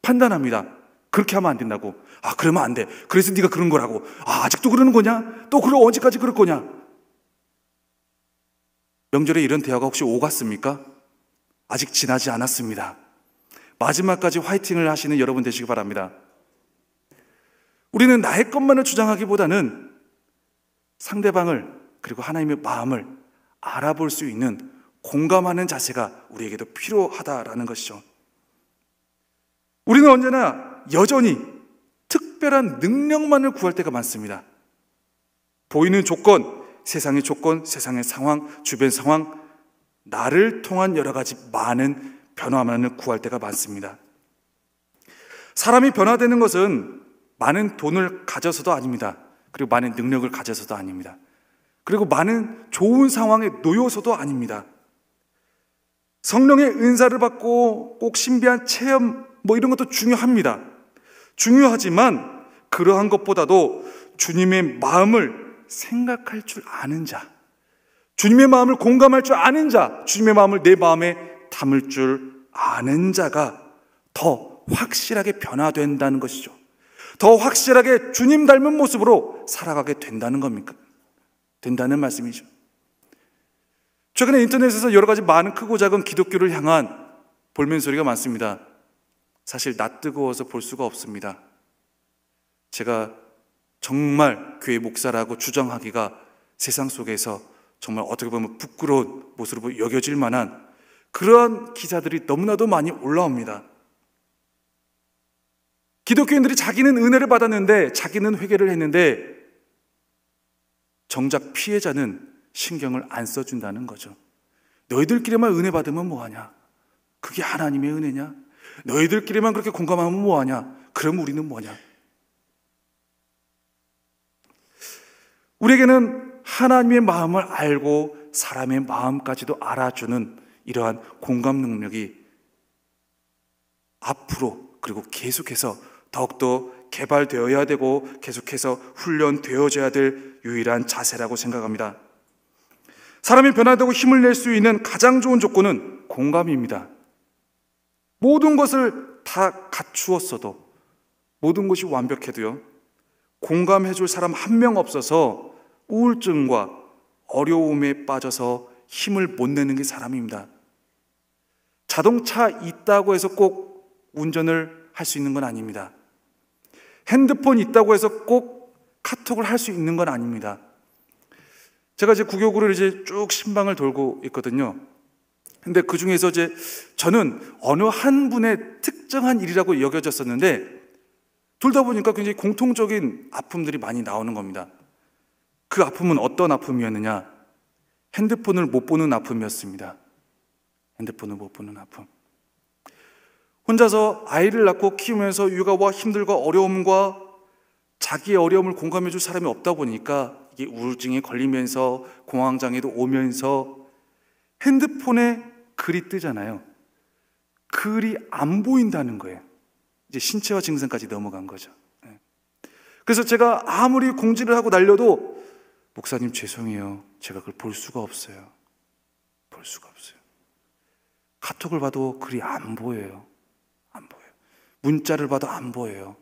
판단합니다. 그렇게 하면 안 된다고. 아, 그러면 안 돼. 그래서 네가 그런 거라고. 아, 아직도 그러는 거냐? 또 그럼 언제까지 그럴 거냐? 명절에 이런 대화가 혹시 오갔습니까? 아직 지나지 않았습니다. 마지막까지 화이팅을 하시는 여러분 되시기 바랍니다. 우리는 나의 것만을 주장하기보다는 상대방을, 그리고 하나님의 마음을 알아볼 수 있는 공감하는 자세가 우리에게도 필요하다라는 것이죠. 우리는 언제나 여전히 특별한 능력만을 구할 때가 많습니다. 보이는 조건, 세상의 조건, 세상의 상황, 주변 상황, 나를 통한 여러 가지 많은 변화만을 구할 때가 많습니다. 사람이 변화되는 것은 많은 돈을 가져서도 아닙니다. 그리고 많은 능력을 가져서도 아닙니다. 그리고 많은 좋은 상황에 놓여서도 아닙니다. 성령의 은사를 받고 꼭 신비한 체험 이런 것도 중요합니다. 중요하지만 그러한 것보다도 주님의 마음을 생각할 줄 아는 자, 주님의 마음을 공감할 줄 아는 자, 주님의 마음을 내 마음에 담을 줄 아는 자가 더 확실하게 변화된다는 것이죠. 더 확실하게 주님 닮은 모습으로 살아가게 된다는 겁니까? 된다는 말씀이죠. 최근에 인터넷에서 여러 가지 많은 크고 작은 기독교를 향한 볼멘 소리가 많습니다. 사실 낯 뜨거워서 볼 수가 없습니다. 제가 정말 교회 목사라고 주장하기가 세상 속에서 정말 어떻게 보면 부끄러운 모습으로 여겨질 만한 그러한 기사들이 너무나도 많이 올라옵니다. 기독교인들이 자기는 은혜를 받았는데, 자기는 회개를 했는데 정작 피해자는 신경을 안 써준다는 거죠. 너희들끼리만 은혜 받으면 뭐하냐? 그게 하나님의 은혜냐? 너희들끼리만 그렇게 공감하면 뭐하냐? 그럼 우리는 뭐냐? 우리에게는 하나님의 마음을 알고 사람의 마음까지도 알아주는 이러한 공감 능력이 앞으로, 그리고 계속해서 더욱더 개발되어야 되고 계속해서 훈련되어져야 될 유일한 자세라고 생각합니다. 사람이 변화되고 힘을 낼 수 있는 가장 좋은 조건은 공감입니다. 모든 것을 다 갖추었어도, 모든 것이 완벽해도요, 공감해줄 사람 한 명 없어서 우울증과 어려움에 빠져서 힘을 못 내는 게 사람입니다. 자동차 있다고 해서 꼭 운전을 할 수 있는 건 아닙니다. 핸드폰 있다고 해서 꼭 카톡을 할 수 있는 건 아닙니다. 제가 이제 구교구를 이제 쭉 신방을 돌고 있거든요. 근데 그 중에서 이제 저는 어느 한 분의 특정한 일이라고 여겨졌었는데, 돌다 보니까 굉장히 공통적인 아픔들이 많이 나오는 겁니다. 그 아픔은 어떤 아픔이었느냐? 핸드폰을 못 보는 아픔이었습니다. 핸드폰을 못 보는 아픔. 혼자서 아이를 낳고 키우면서 육아와 힘들과 어려움과 자기의 어려움을 공감해 줄 사람이 없다 보니까 이게 우울증에 걸리면서 공황장애도 오면서 핸드폰에 글이 뜨잖아요. 글이 안 보인다는 거예요. 이제 신체화 증상까지 넘어간 거죠. 그래서 제가 아무리 공지를 하고 날려도 목사님 죄송해요. 제가 그걸 볼 수가 없어요. 볼 수가 없어요. 카톡을 봐도 글이 안 보여요. 안 보여요. 문자를 봐도 안 보여요.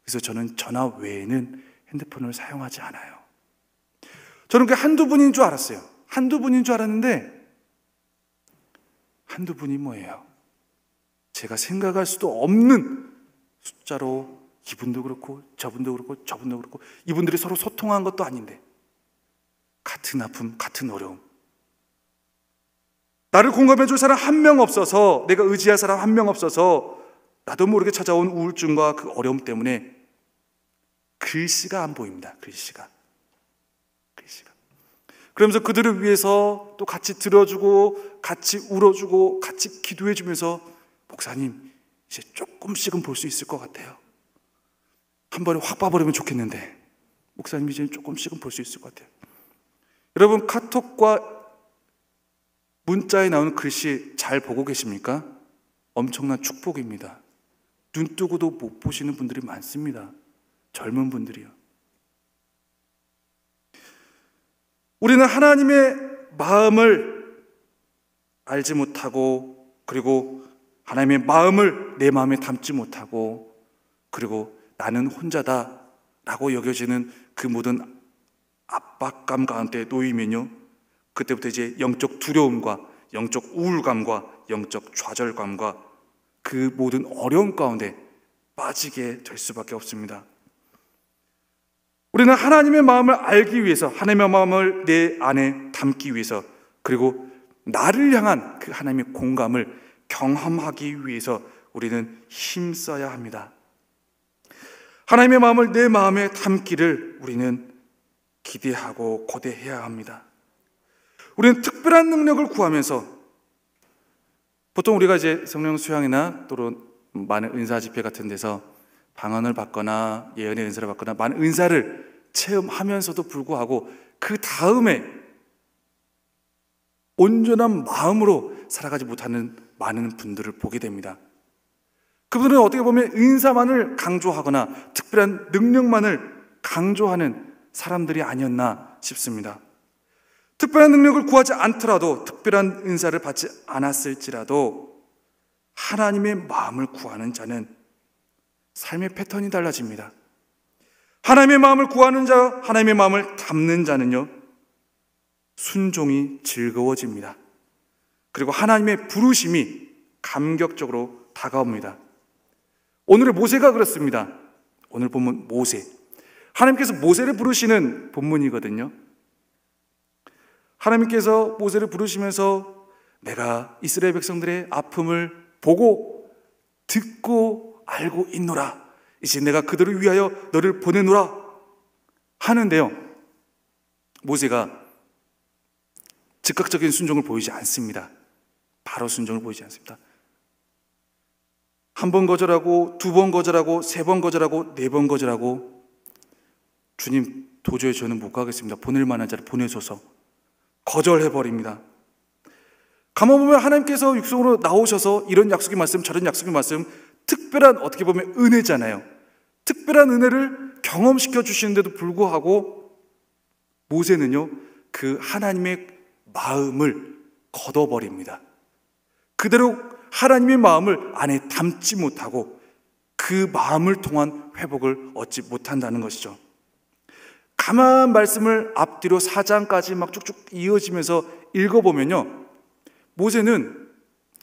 그래서 저는 전화 외에는 핸드폰을 사용하지 않아요. 저는 그게 한두 분인 줄 알았어요. 한두 분인 줄 알았는데 한두 분이 뭐예요? 제가 생각할 수도 없는 숫자로 이분도 그렇고 저분도 그렇고 저분도 그렇고 이분들이 서로 소통한 것도 아닌데 같은 아픔, 같은 어려움. 나를 공감해 줄 사람 한 명 없어서, 내가 의지할 사람 한 명 없어서 나도 모르게 찾아온 우울증과 그 어려움 때문에 글씨가 안 보입니다. 글씨가. 그러면서 그들을 위해서 또 같이 들어주고 같이 울어주고 같이 기도해주면서 목사님 이제 조금씩은 볼 수 있을 것 같아요. 한 번에 확 봐버리면 좋겠는데 목사님 이제 조금씩은 볼 수 있을 것 같아요. 여러분, 카톡과 문자에 나오는 글씨 잘 보고 계십니까? 엄청난 축복입니다. 눈 뜨고도 못 보시는 분들이 많습니다. 젊은 분들이요. 우리는 하나님의 마음을 알지 못하고, 그리고 하나님의 마음을 내 마음에 담지 못하고, 그리고 나는 혼자다 라고 여겨지는 그 모든 압박감 가운데 놓이면요, 그때부터 이제 영적 두려움과 영적 우울감과 영적 좌절감과 그 모든 어려움 가운데 빠지게 될 수밖에 없습니다. 우리는 하나님의 마음을 알기 위해서, 하나님의 마음을 내 안에 담기 위해서, 그리고 나를 향한 그 하나님의 공감을 경험하기 위해서 우리는 힘써야 합니다. 하나님의 마음을 내 마음에 담기를 우리는 기대하고 고대해야 합니다. 우리는 특별한 능력을 구하면서, 보통 우리가 이제 성령 수양이나 또는 많은 은사 집회 같은 데서 방언을 받거나 예언의 은사를 받거나 많은 은사를 체험하면서도 불구하고 그 다음에 온전한 마음으로 살아가지 못하는 많은 분들을 보게 됩니다. 그분들은 어떻게 보면 은사만을 강조하거나 특별한 능력만을 강조하는 사람들이 아니었나 싶습니다. 특별한 능력을 구하지 않더라도, 특별한 은사를 받지 않았을지라도 하나님의 마음을 구하는 자는 삶의 패턴이 달라집니다. 하나님의 마음을 구하는 자, 하나님의 마음을 담는 자는요, 순종이 즐거워집니다. 그리고 하나님의 부르심이 감격적으로 다가옵니다. 오늘의 모세가 그렇습니다. 오늘 본문 모세. 하나님께서 모세를 부르시는 본문이거든요. 하나님께서 모세를 부르시면서 내가 이스라엘 백성들의 아픔을 보고 듣고 알고 있노라. 이제 내가 그들을 위하여 너를 보내노라 하는데요, 모세가 즉각적인 순종을 보이지 않습니다. 바로 순종을 보이지 않습니다. 한 번 거절하고, 두 번 거절하고, 세 번 거절하고, 네 번 거절하고, 주님 도저히 저는 못 가겠습니다. 보낼 만한 자를 보내소서. 거절해버립니다. 가만 보면 하나님께서 육성으로 나오셔서 이런 약속의 말씀, 저런 약속의 말씀, 특별한 어떻게 보면 은혜잖아요. 특별한 은혜를 경험시켜 주시는데도 불구하고 모세는요, 그 하나님의 마음을 걷어버립니다. 그대로 하나님의 마음을 안에 담지 못하고 그 마음을 통한 회복을 얻지 못한다는 것이죠. 가만 말씀을 앞뒤로 4장까지 막 쭉쭉 이어지면서 읽어보면요, 모세는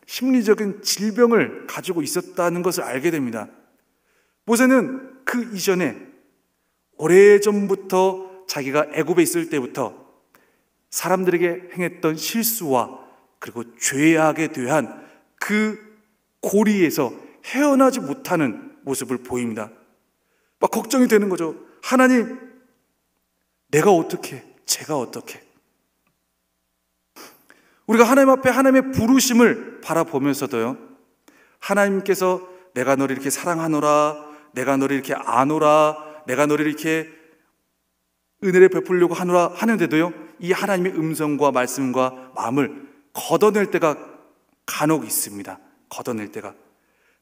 심리적인 질병을 가지고 있었다는 것을 알게 됩니다. 모세는 그 이전에 오래전부터 자기가 애굽에 있을 때부터 사람들에게 행했던 실수와 그리고 죄악에 대한 그 고리에서 헤어나지 못하는 모습을 보입니다. 막 걱정이 되는 거죠. 하나님, 내가 어떻게, 제가 어떻게. 우리가 하나님 앞에 하나님의 부르심을 바라보면서도요, 하나님께서 내가 너를 이렇게 사랑하노라, 내가 너를 이렇게 아노라, 내가 너를 이렇게 은혜를 베풀려고 하노라 하는데도요, 이 하나님의 음성과 말씀과 마음을 걷어낼 때가 간혹 있습니다. 걷어낼 때가.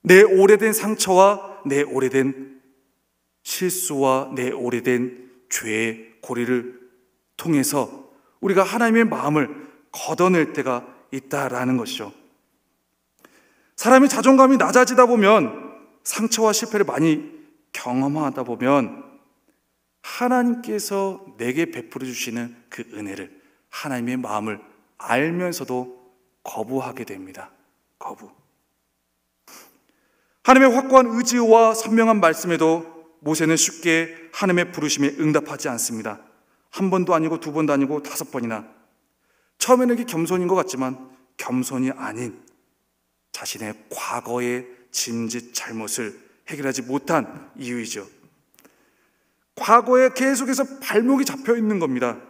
내 오래된 상처와 내 오래된 실수와 내 오래된 죄의 고리를 통해서 우리가 하나님의 마음을 걷어낼 때가 있다라는 것이죠. 사람이 자존감이 낮아지다 보면, 상처와 실패를 많이 경험하다 보면 하나님께서 내게 베풀어 주시는 그 은혜를, 하나님의 마음을 알면서도 거부하게 됩니다. 거부. 하나님의 확고한 의지와 선명한 말씀에도 모세는 쉽게 하나님의 부르심에 응답하지 않습니다. 한 번도 아니고 두 번도 아니고 5번이나. 처음에는 이게 겸손인 것 같지만 겸손이 아닌 자신의 과거의 짐짓 잘못을 해결하지 못한 이유이죠. 과거에 계속해서 발목이 잡혀 있는 겁니다.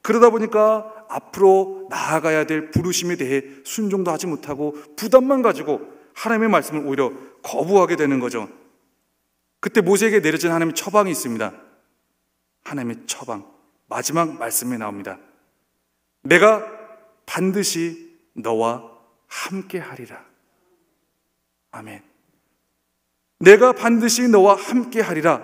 그러다 보니까 앞으로 나아가야 될 부르심에 대해 순종도 하지 못하고 부담만 가지고 하나님의 말씀을 오히려 거부하게 되는 거죠. 그때 모세에게 내려진 하나님의 처방이 있습니다. 하나님의 처방, 마지막 말씀에 나옵니다. 내가 반드시 너와 함께 하리라. 아멘. 내가 반드시 너와 함께 하리라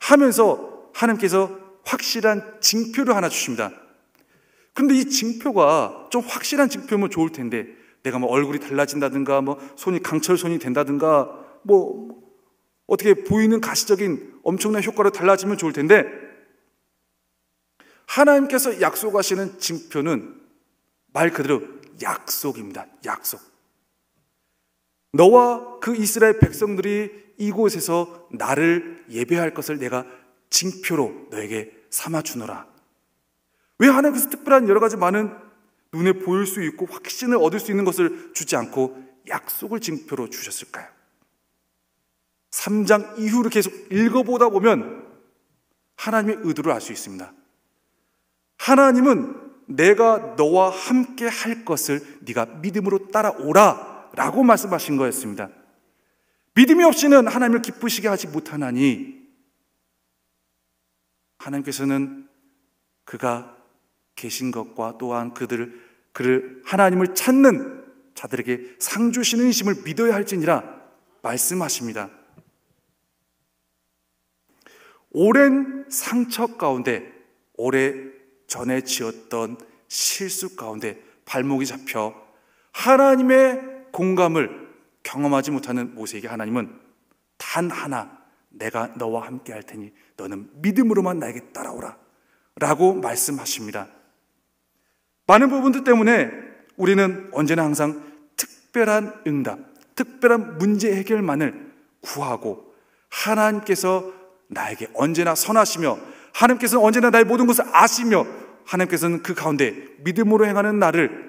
하면서 하나님께서 확실한 징표를 하나 주십니다. 그런데 이 징표가 좀 확실한 징표면 좋을 텐데, 내가 뭐 얼굴이 달라진다든가, 뭐 손이 강철손이 된다든가, 뭐 어떻게 보이는 가시적인 엄청난 효과로 달라지면 좋을 텐데, 하나님께서 약속하시는 징표는 말 그대로 약속입니다. 약속. 너와 그 이스라엘 백성들이 이곳에서 나를 예배할 것을 내가 징표로 너에게 삼아주노라. 왜 하나님께서 특별한 여러 가지 많은 눈에 보일 수 있고 확신을 얻을 수 있는 것을 주지 않고 약속을 징표로 주셨을까요? 3장 이후를 계속 읽어보다 보면 하나님의 의도를 알 수 있습니다. 하나님은 내가 너와 함께 할 것을 네가 믿음으로 따라오라 라고 말씀하신 거였습니다. 믿음이 없이는 하나님을 기쁘시게 하지 못하나니, 하나님께서는 그가 계신 것과 또한 그를 하나님을 찾는 자들에게 상 주시는 이심을 믿어야 할지니라 말씀하십니다. 오랜 상처 가운데, 오래 전에 지었던 실수 가운데 발목이 잡혀 하나님의 공감을 경험하지 못하는 모세에게 하나님은 단 하나, 내가 너와 함께 할 테니 너는 믿음으로만 나에게 따라오라 라고 말씀하십니다. 많은 부분들 때문에 우리는 언제나 항상 특별한 응답, 특별한 문제 해결만을 구하고, 하나님께서 나에게 언제나 선하시며, 하나님께서는 언제나 나의 모든 것을 아시며, 하나님께서는 그 가운데 믿음으로 행하는 나를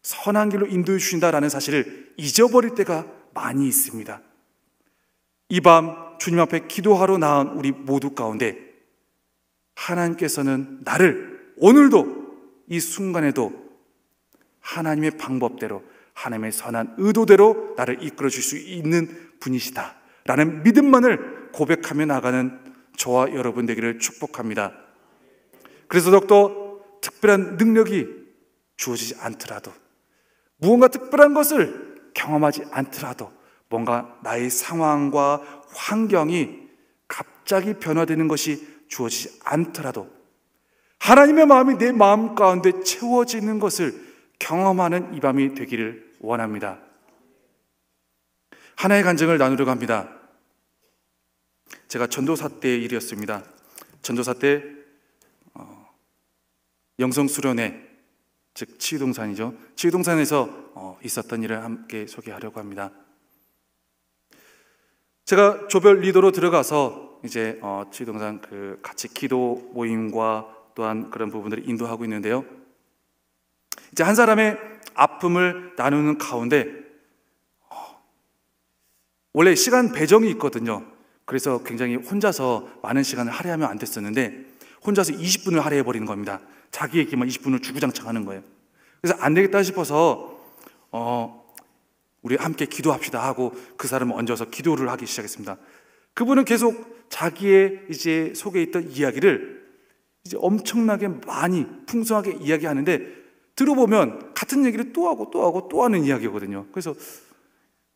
선한 길로 인도해 주신다라는 사실을 잊어버릴 때가 많이 있습니다. 이 밤 주님 앞에 기도하러 나온 우리 모두 가운데 하나님께서는 나를 오늘도 이 순간에도 하나님의 방법대로, 하나님의 선한 의도대로 나를 이끌어 줄 수 있는 분이시다 라는 믿음만을 고백하며 나가는 저와 여러분 되기를 축복합니다. 그래서 더욱더 특별한 능력이 주어지지 않더라도, 무언가 특별한 것을 경험하지 않더라도 뭔가 나의 상황과 환경이 갑자기 변화되는 것이 주어지지 않더라도 하나님의 마음이 내 마음 가운데 채워지는 것을 경험하는 이 밤이 되기를 원합니다. 하나의 간증을 나누려고 합니다. 제가 전도사 때의 일이었습니다. 전도사 때 영성수련회, 즉 치유동산이죠. 치유동산에서 있었던 일을 함께 소개하려고 합니다. 제가 조별 리더로 들어가서 이제 치유동산 그 같이 기도 모임과 또한 그런 부분들을 인도하고 있는데요. 이제 한 사람의 아픔을 나누는 가운데 원래 시간 배정이 있거든요. 그래서 굉장히 혼자서 많은 시간을 할애하면 안 됐었는데 혼자서 20분을 할애해 버리는 겁니다. 자기에게만 20분을 주구장창 하는 거예요. 그래서 안 되겠다 싶어서 우리 함께 기도합시다 하고 그 사람을 얹어서 기도를 하기 시작했습니다. 그분은 계속 자기의 이제 속에 있던 이야기를 이제 엄청나게 많이 풍성하게 이야기하는데 들어보면 같은 얘기를 또 하고 또 하고 또 하는 이야기거든요. 그래서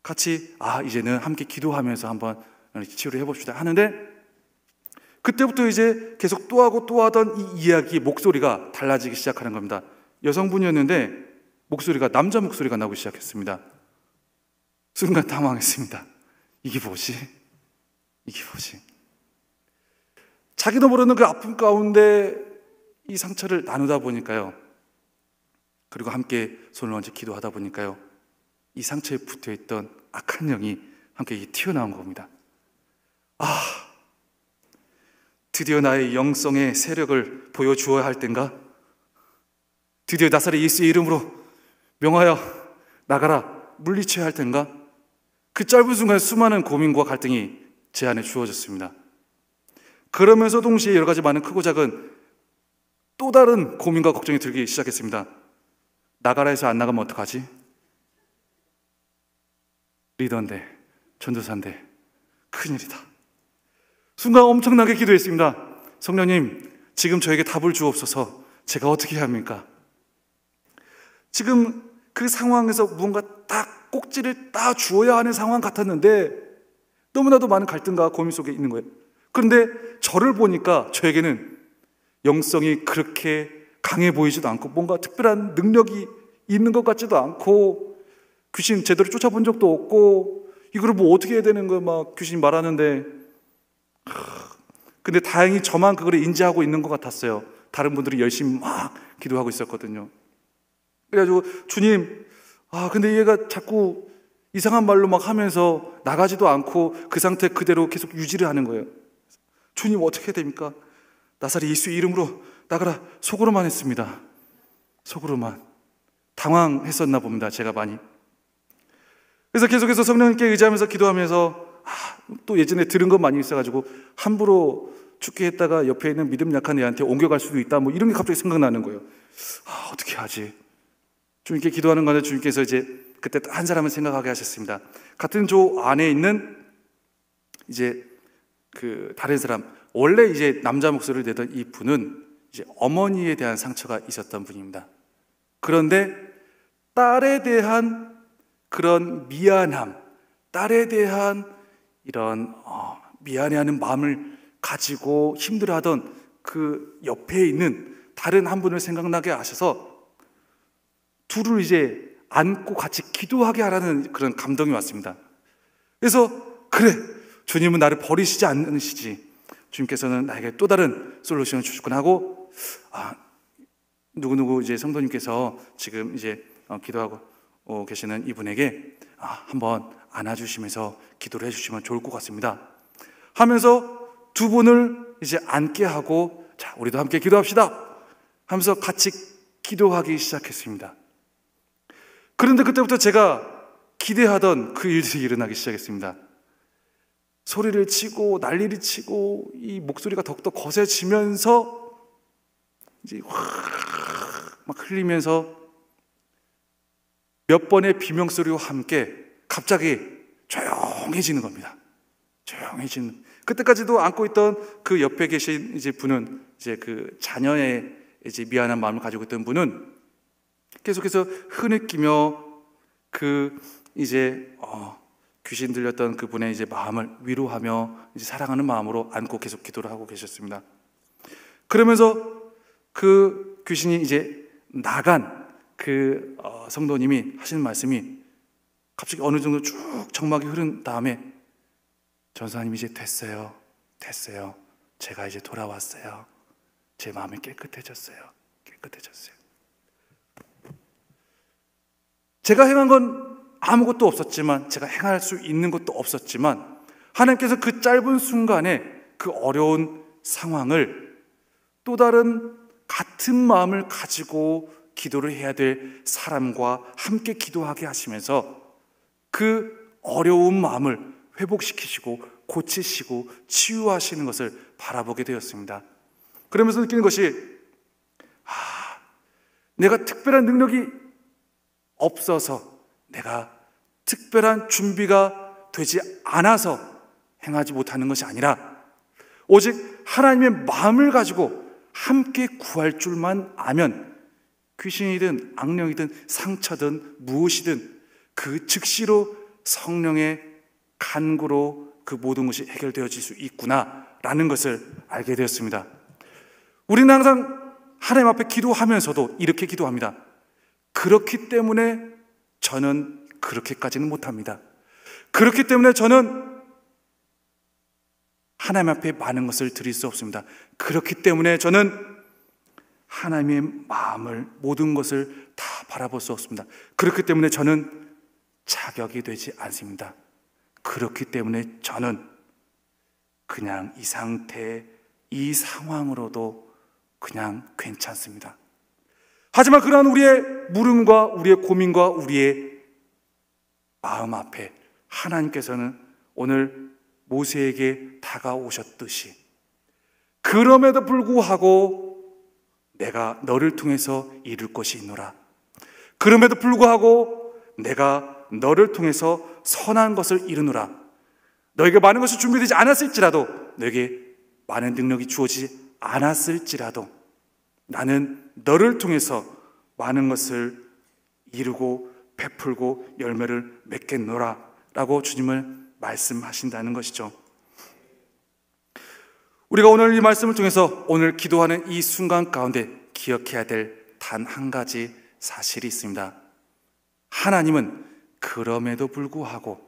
같이 이제는 함께 기도하면서 한번 치유를 해봅시다 하는데 그때부터 이제 계속 또 하고 또 하던 이 이야기의 목소리가 달라지기 시작하는 겁니다. 여성분이었는데 목소리가 남자 목소리가 나오기 시작했습니다. 순간 당황했습니다. 이게 뭐지? 이게 뭐지? 자기도 모르는 그 아픔 가운데 이 상처를 나누다 보니까요. 그리고 함께 손을 얹어 기도하다 보니까요. 이 상처에 붙어있던 악한 영이 함께 튀어나온 겁니다. 드디어 나의 영성의 세력을 보여주어야 할 땐가? 드디어 나사렛 예수의 이름으로 명하여 나가라 물리쳐야 할 땐가? 그 짧은 순간 수많은 고민과 갈등이 제 안에 주어졌습니다. 그러면서 동시에 여러 가지 많은 크고 작은 또 다른 고민과 걱정이 들기 시작했습니다. 나가라 해서 안 나가면 어떡하지? 리더인데, 전도사인데 큰일이다. 순간 엄청나게 기도했습니다. 성령님, 지금 저에게 답을 주옵소서. 제가 어떻게 해야 합니까? 지금 그 상황에서 무언가 딱 꼭지를 따 주어야 하는 상황 같았는데 너무나도 많은 갈등과 고민 속에 있는 거예요. 그런데 저를 보니까 저에게는 영성이 그렇게 강해 보이지도 않고 뭔가 특별한 능력이 있는 것 같지도 않고 귀신 제대로 쫓아본 적도 없고 이거를 뭐 어떻게 해야 되는 거야 막 귀신이 말하는데 근데 다행히 저만 그걸 인지하고 있는 것 같았어요. 다른 분들이 열심히 막 기도하고 있었거든요. 그래가지고 주님 근데 얘가 자꾸 이상한 말로 막 하면서 나가지도 않고 그 상태 그대로 계속 유지를 하는 거예요. 주님 어떻게 해야 됩니까? 나사렛 예수의 이름으로 나가라. 속으로만 했습니다. 속으로만. 당황했었나 봅니다. 제가 많이. 그래서 계속해서 성령님께 의지하면서 기도하면서 또 예전에 들은 것 많이 있어가지고 함부로 죽게 했다가 옆에 있는 믿음 약한 애한테 옮겨갈 수도 있다 뭐 이런 게 갑자기 생각나는 거예요. 어떻게 하지? 주님께 기도하는 가운데 주님께서 이제 그때 한 사람을 생각하게 하셨습니다. 같은 조 안에 있는 이제 그 다른 사람, 원래 이제 남자 목소리를 내던 이 분은 이제 어머니에 대한 상처가 있었던 분입니다. 그런데 딸에 대한 그런 미안함, 딸에 대한 이런 미안해하는 마음을 가지고 힘들어하던 그 옆에 있는 다른 한 분을 생각나게 하셔서 둘을 이제 안고 같이 기도하게 하라는 그런 감동이 왔습니다. 그래서 그래, 주님은 나를 버리시지 않으시지. 주님께서는 나에게 또 다른 솔루션을 주셨구나 하고 누구누구 이제 성도님께서 지금 이제 기도하고 계시는 이분에게 한번 안아주시면서 기도를 해주시면 좋을 것 같습니다 하면서 두 분을 이제 앉게 하고 자 우리도 함께 기도합시다 하면서 같이 기도하기 시작했습니다. 그런데 그때부터 제가 기대하던 그 일들이 일어나기 시작했습니다. 소리를 치고 난리를 치고 이 목소리가 더욱더 거세지면서 이제 막 흘리면서 몇 번의 비명소리와 함께 갑자기 조용해지는 겁니다. 조용해지는. 그때까지도 안고 있던 그 옆에 계신 이제 분은 이제 그 자녀의 이제 미안한 마음을 가지고 있던 분은 계속해서 흐느끼며 그 이제 귀신 들렸던 그분의 이제 마음을 위로하며 이제 사랑하는 마음으로 안고 계속 기도를 하고 계셨습니다. 그러면서 그 귀신이 이제 나간 그 성도님이 하시는 말씀이 갑자기 어느 정도 쭉 정막이 흐른 다음에 전사님 이제 됐어요. 제가 이제 돌아왔어요. 제 마음이 깨끗해졌어요. 제가 행한 건 아무것도 없었지만, 제가 행할 수 있는 것도 없었지만, 하나님께서 그 짧은 순간에 그 어려운 상황을 또 다른 같은 마음을 가지고 기도를 해야 될 사람과 함께 기도하게 하시면서 그 어려운 마음을 회복시키시고 고치시고 치유하시는 것을 바라보게 되었습니다. 그러면서 느끼는 것이, 내가 특별한 능력이 없어서, 내가 특별한 준비가 되지 않아서 행하지 못하는 것이 아니라 오직 하나님의 마음을 가지고 함께 구할 줄만 아면 귀신이든 악령이든 상처든 무엇이든 그 즉시로 성령의 간구로 그 모든 것이 해결되어질 수 있구나라는 것을 알게 되었습니다. 우리는 항상 하나님 앞에 기도하면서도 이렇게 기도합니다. 그렇기 때문에 저는 그렇게까지는 못합니다. 그렇기 때문에 저는 하나님 앞에 많은 것을 드릴 수 없습니다. 그렇기 때문에 저는 하나님의 마음을, 모든 것을 다 바라볼 수 없습니다. 그렇기 때문에 저는 자격이 되지 않습니다. 그렇기 때문에 저는 그냥 이 상태, 이 상황으로도 그냥 괜찮습니다. 하지만 그러한 우리의 물음과 우리의 고민과 우리의 마음 앞에 하나님께서는 오늘 모세에게 다가오셨듯이, 그럼에도 불구하고 내가 너를 통해서 이룰 것이 있노라. 그럼에도 불구하고 내가 너를 통해서 선한 것을 이루노라. 너에게 많은 것이 준비되지 않았을지라도, 너에게 많은 능력이 주어지지 않았을지라도 나는 너를 통해서 많은 것을 이루고 베풀고 열매를 맺겠노라 라고 주님을 말씀하신다는 것이죠. 우리가 오늘 이 말씀을 통해서 오늘 기도하는 이 순간 가운데 기억해야 될 단 한 가지 사실이 있습니다. 하나님은 그럼에도 불구하고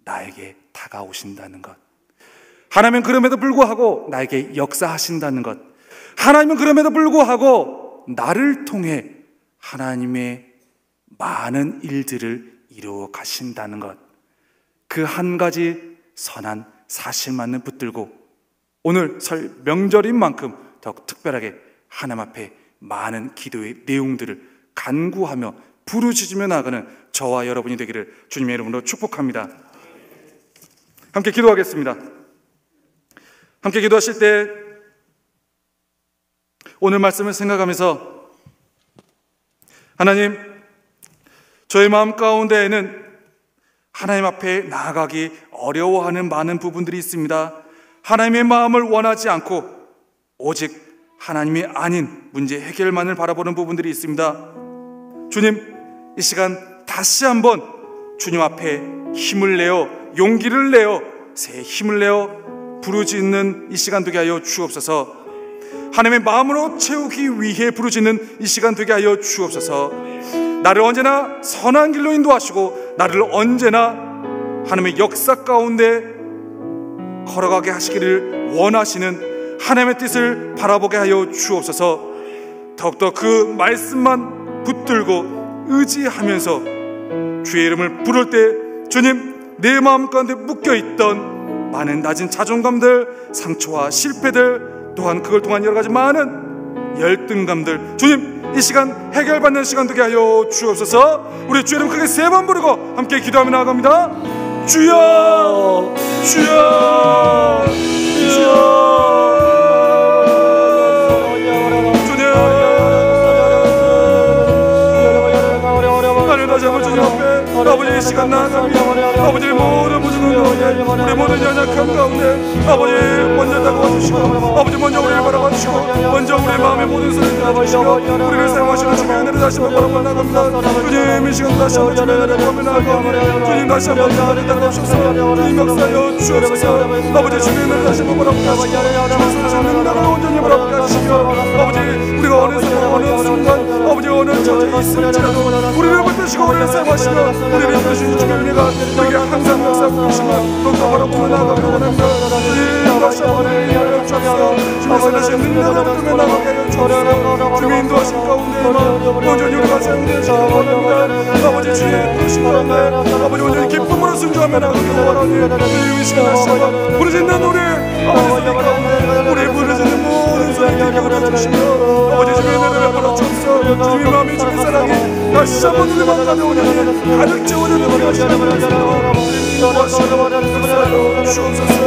나에게 다가오신다는 것. 하나님은 그럼에도 불구하고 나에게 역사하신다는 것. 하나님은 그럼에도 불구하고 나를 통해 하나님의 많은 일들을 이루어 가신다는 것. 그 한 가지 선한 사실만을 붙들고 오늘 설 명절인 만큼 더욱 특별하게 하나님 앞에 많은 기도의 내용들을 간구하며 부르짖으며 나아가는 저와 여러분이 되기를 주님의 이름으로 축복합니다. 함께 기도하겠습니다. 함께 기도하실 때 오늘 말씀을 생각하면서, 하나님, 저의 마음 가운데에는 하나님 앞에 나아가기 어려워하는 많은 부분들이 있습니다. 하나님의 마음을 원하지 않고 오직 하나님이 아닌 문제 해결만을 바라보는 부분들이 있습니다. 주님, 이 시간 다시 한번 주님 앞에 힘을 내어, 용기를 내어, 새 힘을 내어 부르짖는 이 시간 되게 하여 주옵소서. 하나님의 마음으로 채우기 위해 부르짖는 이 시간 되게 하여 주옵소서. 나를 언제나 선한 길로 인도하시고 나를 언제나 하나님의 역사 가운데 걸어가게 하시기를 원하시는 하나님의 뜻을 바라보게 하여 주옵소서. 더욱더 그 말씀만 붙들고 의지하면서 주의 이름을 부를 때, 주님, 내 마음 가운데 묶여있던 많은 낮은 자존감들, 상처와 실패들, 또한 그걸 통한 여러 가지 많은 열등감들, 주님, 이 시간 해결받는 시간 되게 하여 주옵소서. 우리 주의 이름 크게 3번 부르고 함께 기도하며 나아갑니다. 주여, 주여, 주여. 주님, 나를 다시 한번 주님 앞에 아버지 이 시간 나아갑니다. 아버지 모든 부족한 가운데 우리 모든 연약한 가운데 아버지 먼저 다가와 주시고 아버지 먼저 우리를 바라봐 주시고 먼저 우리 마음의 모든 소리를 들어주시고 우리를 사용하시는 주님의 은혜를 다시 한번 바라보며 나갑니다. 주님 이 시간 다시 한번 주님의 은혜를 바라보며 나갑니다. 주님 다시 한번 우리를 따라오셔서 주님 역사여 주옵소서. 아버지 주님의 은혜를 다시 한번 바라보게 하시고 주님의 손으로 능력을 온전히 바라보게 하시고 아버지 우리가 어느 상황 어느 순간 아버지 어느 처지에 있을지라도 우리를 붙드시고 우리를 사용하시며 우리를 이끄시는 주님의 은혜가 우리에게 항상 역사하고 계시면 더욱더 바라보며 나아가길 원합니다. 주님 다시 한번 은혜하여 주옵소서. 주님의 선하신 능력을 붙들며 나아가게 하여 주옵소서. 주님의 인도하신 가운데에만 온전히 우리가 사용되시길 원합니다. 아버지 주님의 부르심 가운데 아버지 온전히 기쁨으로 순종하며 나아가길 원합니다. 주님 이 시간 다시 한번 부르짖는 우리 아버지 소리 가운데 우리 부르짖는 모든 소리 기울여 주시며 아버지 주님의 은혜를 베풀어 주옵소서. 주님의 마음이 주님의 사랑이 다시 한번 우리 마음 가운데 온전히 가득 채워지는 우리 하시는 주님 인도하시고 역사하여 주옵소서.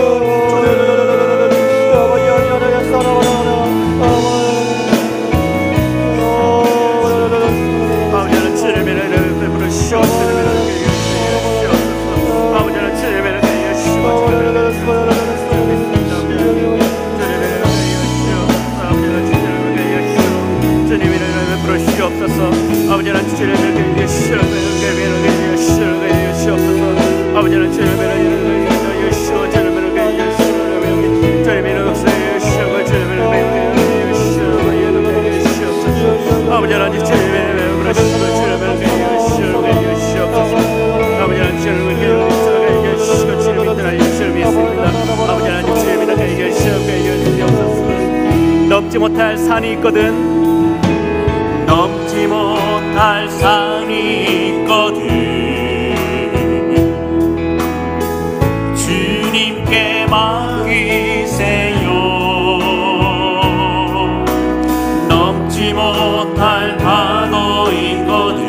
아버지는 주님을 위해 아버지는 넘지 못할 산이 있거든 넘지 못할 산이 있거든 주님께 맡기세요 넘지 못할 파도 있거든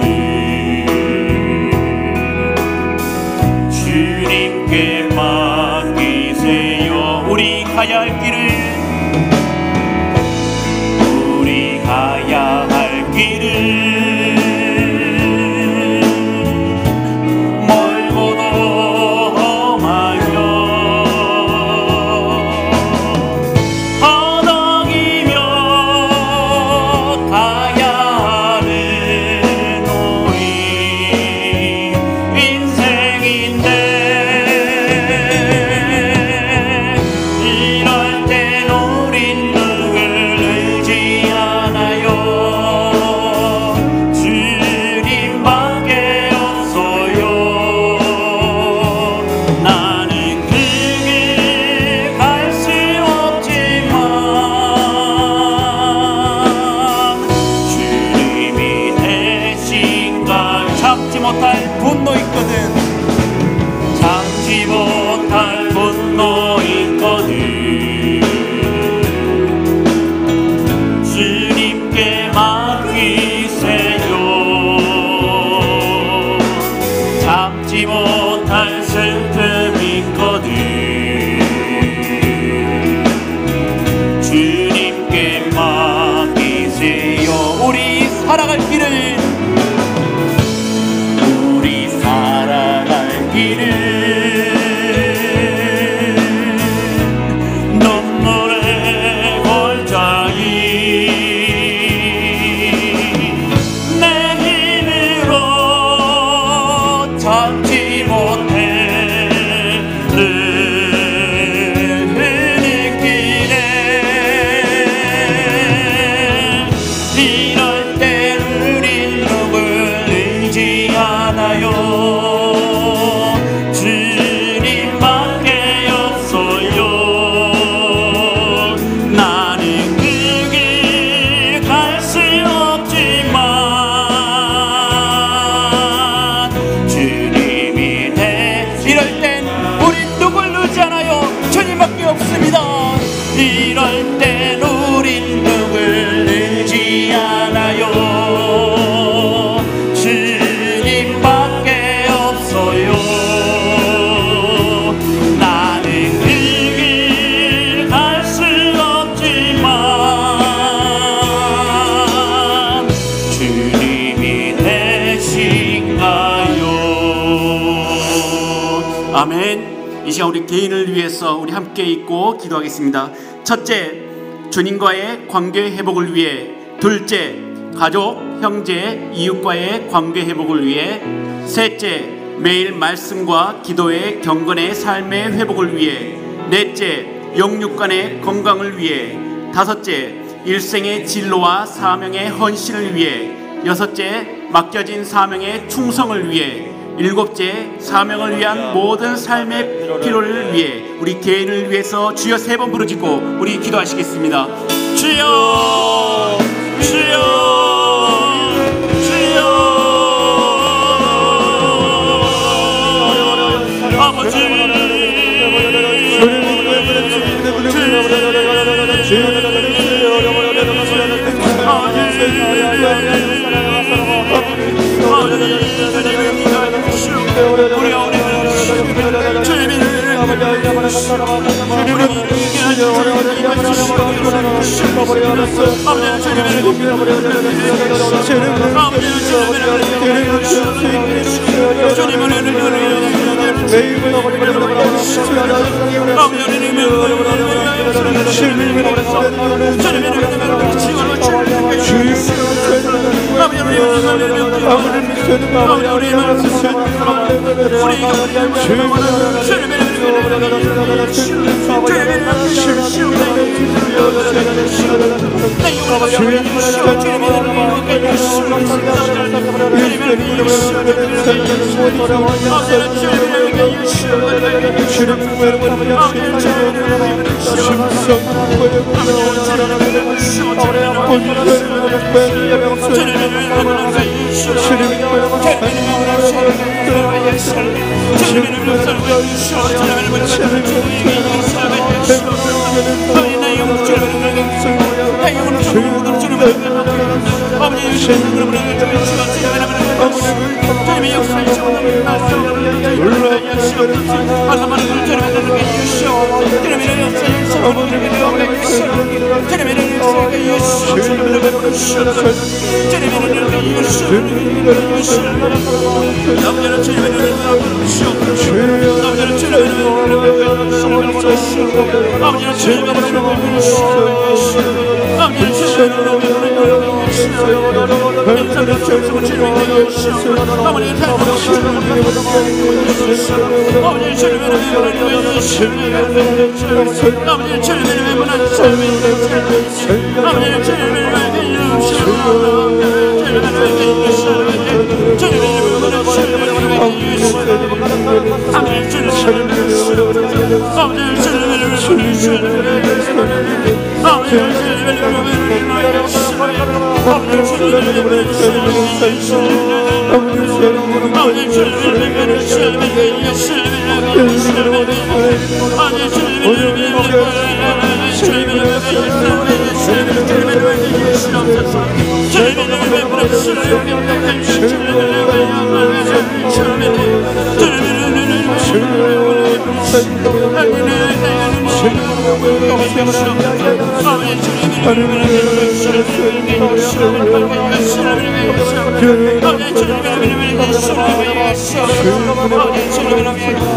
주님께 맡기세요 우리 가야 할 길을 가야 할 길을 멀고도 험하여 허덕이며 가야 하는 우리 인생인데 이럴 땐 우린 누굴 의지하나요 주님밖에 없어요 나는 그 길 갈 수 없지만 주님이 대신 날 잡지 못할 분노 있거든 잡지 못할 분노 있거든 주님께 맡기세요 잡지 못할 슬픔 있거든 주님께 맡기세요 우리 살아갈 길을 우리 살아갈 길을 눈물에 걸자이 내 힘으로 참지 못해는 길에 이럴 땐 우린 누굴 의지하나요 주님밖에 없어요 나는 그 길 갈 수 없지만 주님이 돼 이럴 땐 우린 누굴 의지하나요 주님밖에 없습니다 이럴 땐 우린 누굴 의지하나요 주님밖에 아멘. 이 시간 우리 개인을 위해서 우리 함께 있고 기도하겠습니다. 첫째, 주님과의 관계 회복을 위해. 둘째, 가족, 형제, 이웃과의 관계 회복을 위해. 셋째, 매일 말씀과 기도의 경건의 삶의 회복을 위해. 넷째, 영육 간의 건강을 위해. 다섯째, 일생의 진로와 사명의 헌신을 위해. 여섯째, 맡겨진 사명의 충성을 위해. 일곱째, 사명을 위한 모든 삶의 필요를 위해. 우리 개인을 위해서 주여 3번 부르짖고 우리 기도하시겠습니다. 주여, 주여, 주여. 아버지,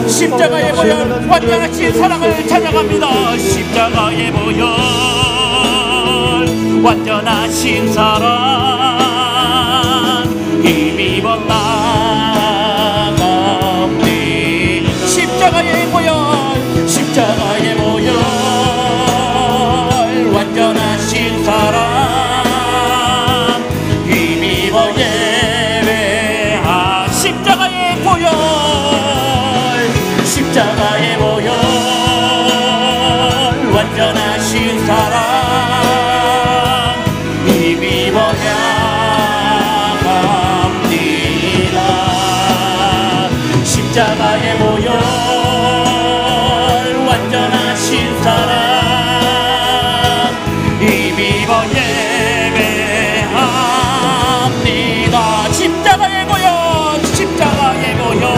십자가의 보혈 완전하신 사랑을 찬양합니다. 십자가의 보혈 완전하신 사랑 힘입어 나갑니. 십자가의 보혈, 십자가의 보혈 완전하신 사랑 힘입어 예배하. 십자가의 보혈, 십자가의 보혈 완전하신 사랑 힘입어 나갑니다. 십자가의 보혈 완전하신 사랑 힘입어 예배합니다. 십자가의 보혈, 십자가의 보혈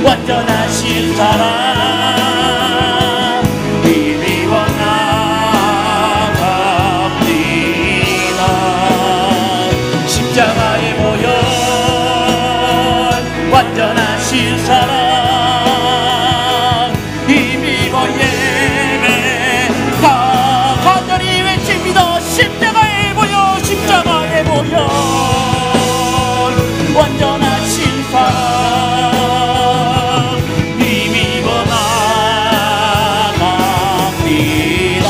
완전하신 사랑 힘입어 나갑니다. 십자가의 보혈 완전하신 사랑 완전하신 사랑 힘입어 나갑니다.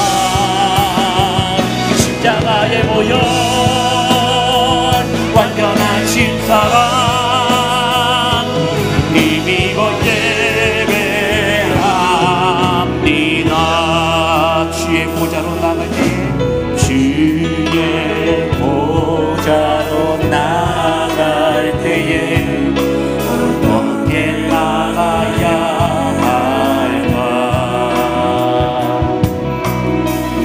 십자가의 보혈 완전하신 사랑 힘입어 예배합니다. 주의 보좌로 나갈 때 주의 보좌로 나갈 때에 어떻게 나가야 할까?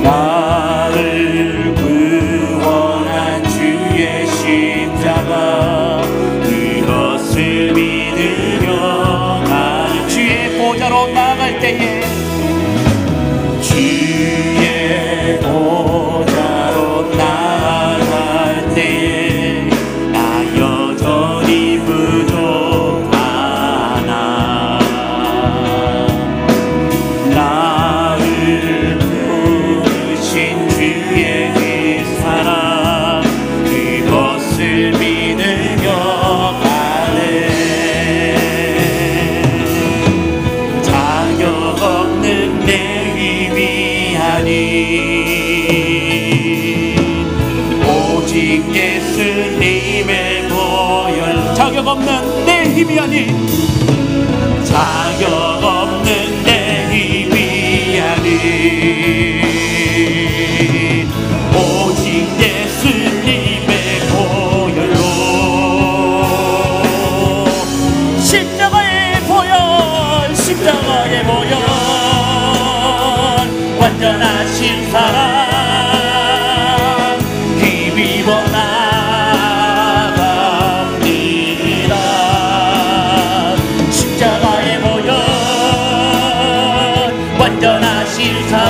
나를 구원한 주의 십자가 그것을 믿으며 나는 주의 보좌로 나갈 때에 주의 보좌로 나갈 때에 나 여전히 부족하나 나를 부르신 주의 그 사랑 그것을 믿으며 가네. 자격 없는 내 힘이 아닌 오직 예수님의 보혈 자격 없는 내 힘이 아닌 자격 없는 내 힘이 아닌 오직 예수님의 보혈로 십자가의 보혈 십자가의 보혈 완전하신 사랑 힘입어 나갑니다. 십자가의 보혈 완전하신 사랑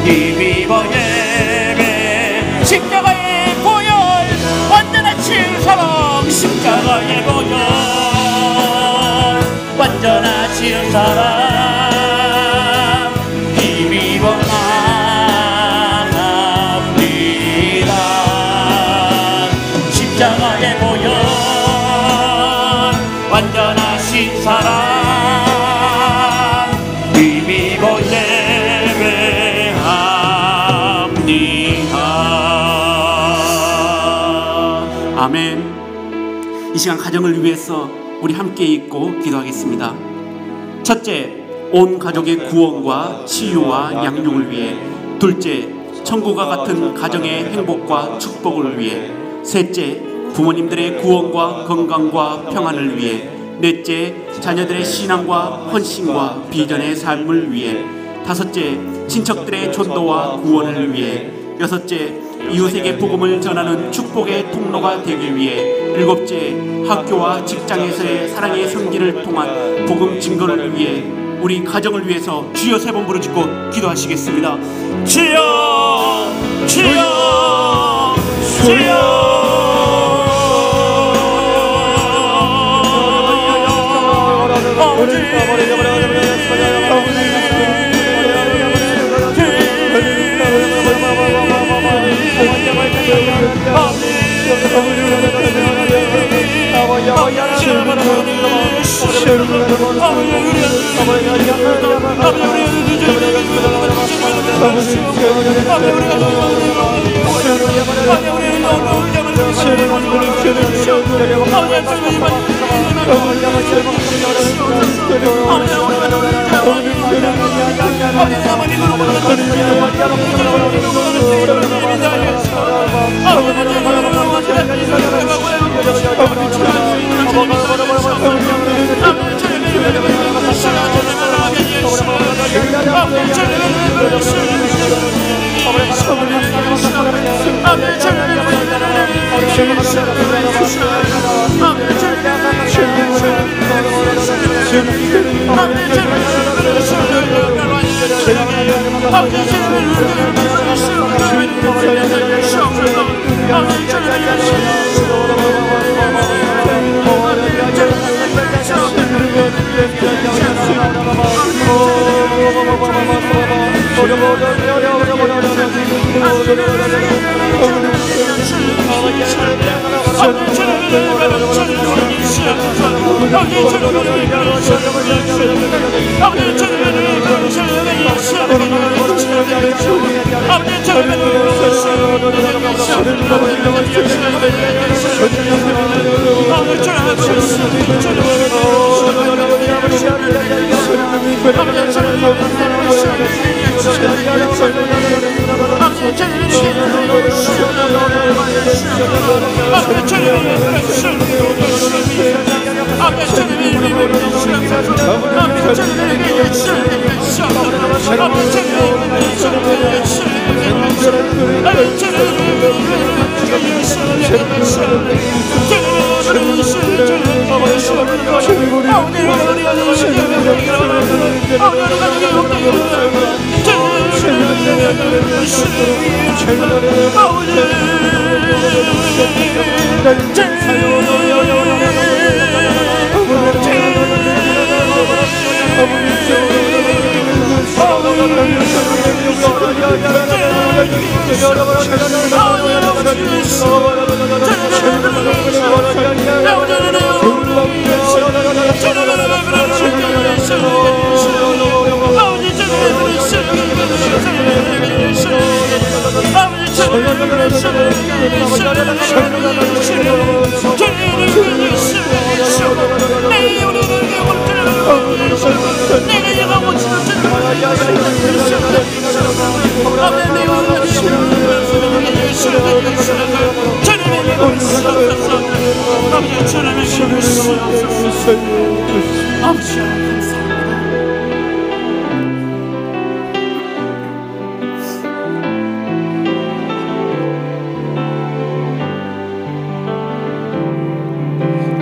힘입어 예배 십자가의 보혈 완전하신 사랑 십자가의 보혈 완전하신 사랑 힘입어 나갑니다. 십자가의 보혈 완전하신 사랑 힘입어 예배합니다. 아멘. 이 시간 가정을 위해서 우리 함께 읽고 기도하겠습니다. 첫째, 온 가족의 구원과 치유와 양육을 위해. 둘째, 천국과 같은 가정의 행복과 축복을 위해. 셋째, 부모님들의 구원과 건강과 평안을 위해. 넷째, 자녀들의 신앙과 헌신과 비전의 삶을 위해. 다섯째, 친척들의 전도와 구원을 위해. 여섯째, 이웃에게 복음을 전하는 축복의 통로가 되기 위해. 일곱째, 학교와 직장에서의 사랑의 성기를 통한 복음 증거를 위해. 우리 가정을 위해서 주여 세 번 부르짖고 기도하시겠습니다. 주여 주여 주여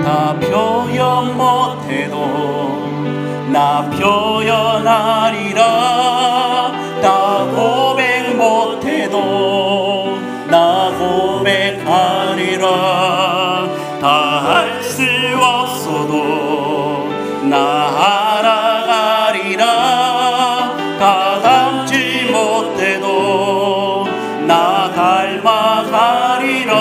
다 표현 못해도 나 표현하리라. 다 고백 못해도 나 고백하리라. 다 할 수 없어도 나 알아가리라. 다 닮지 못해도 나 닮아가리라.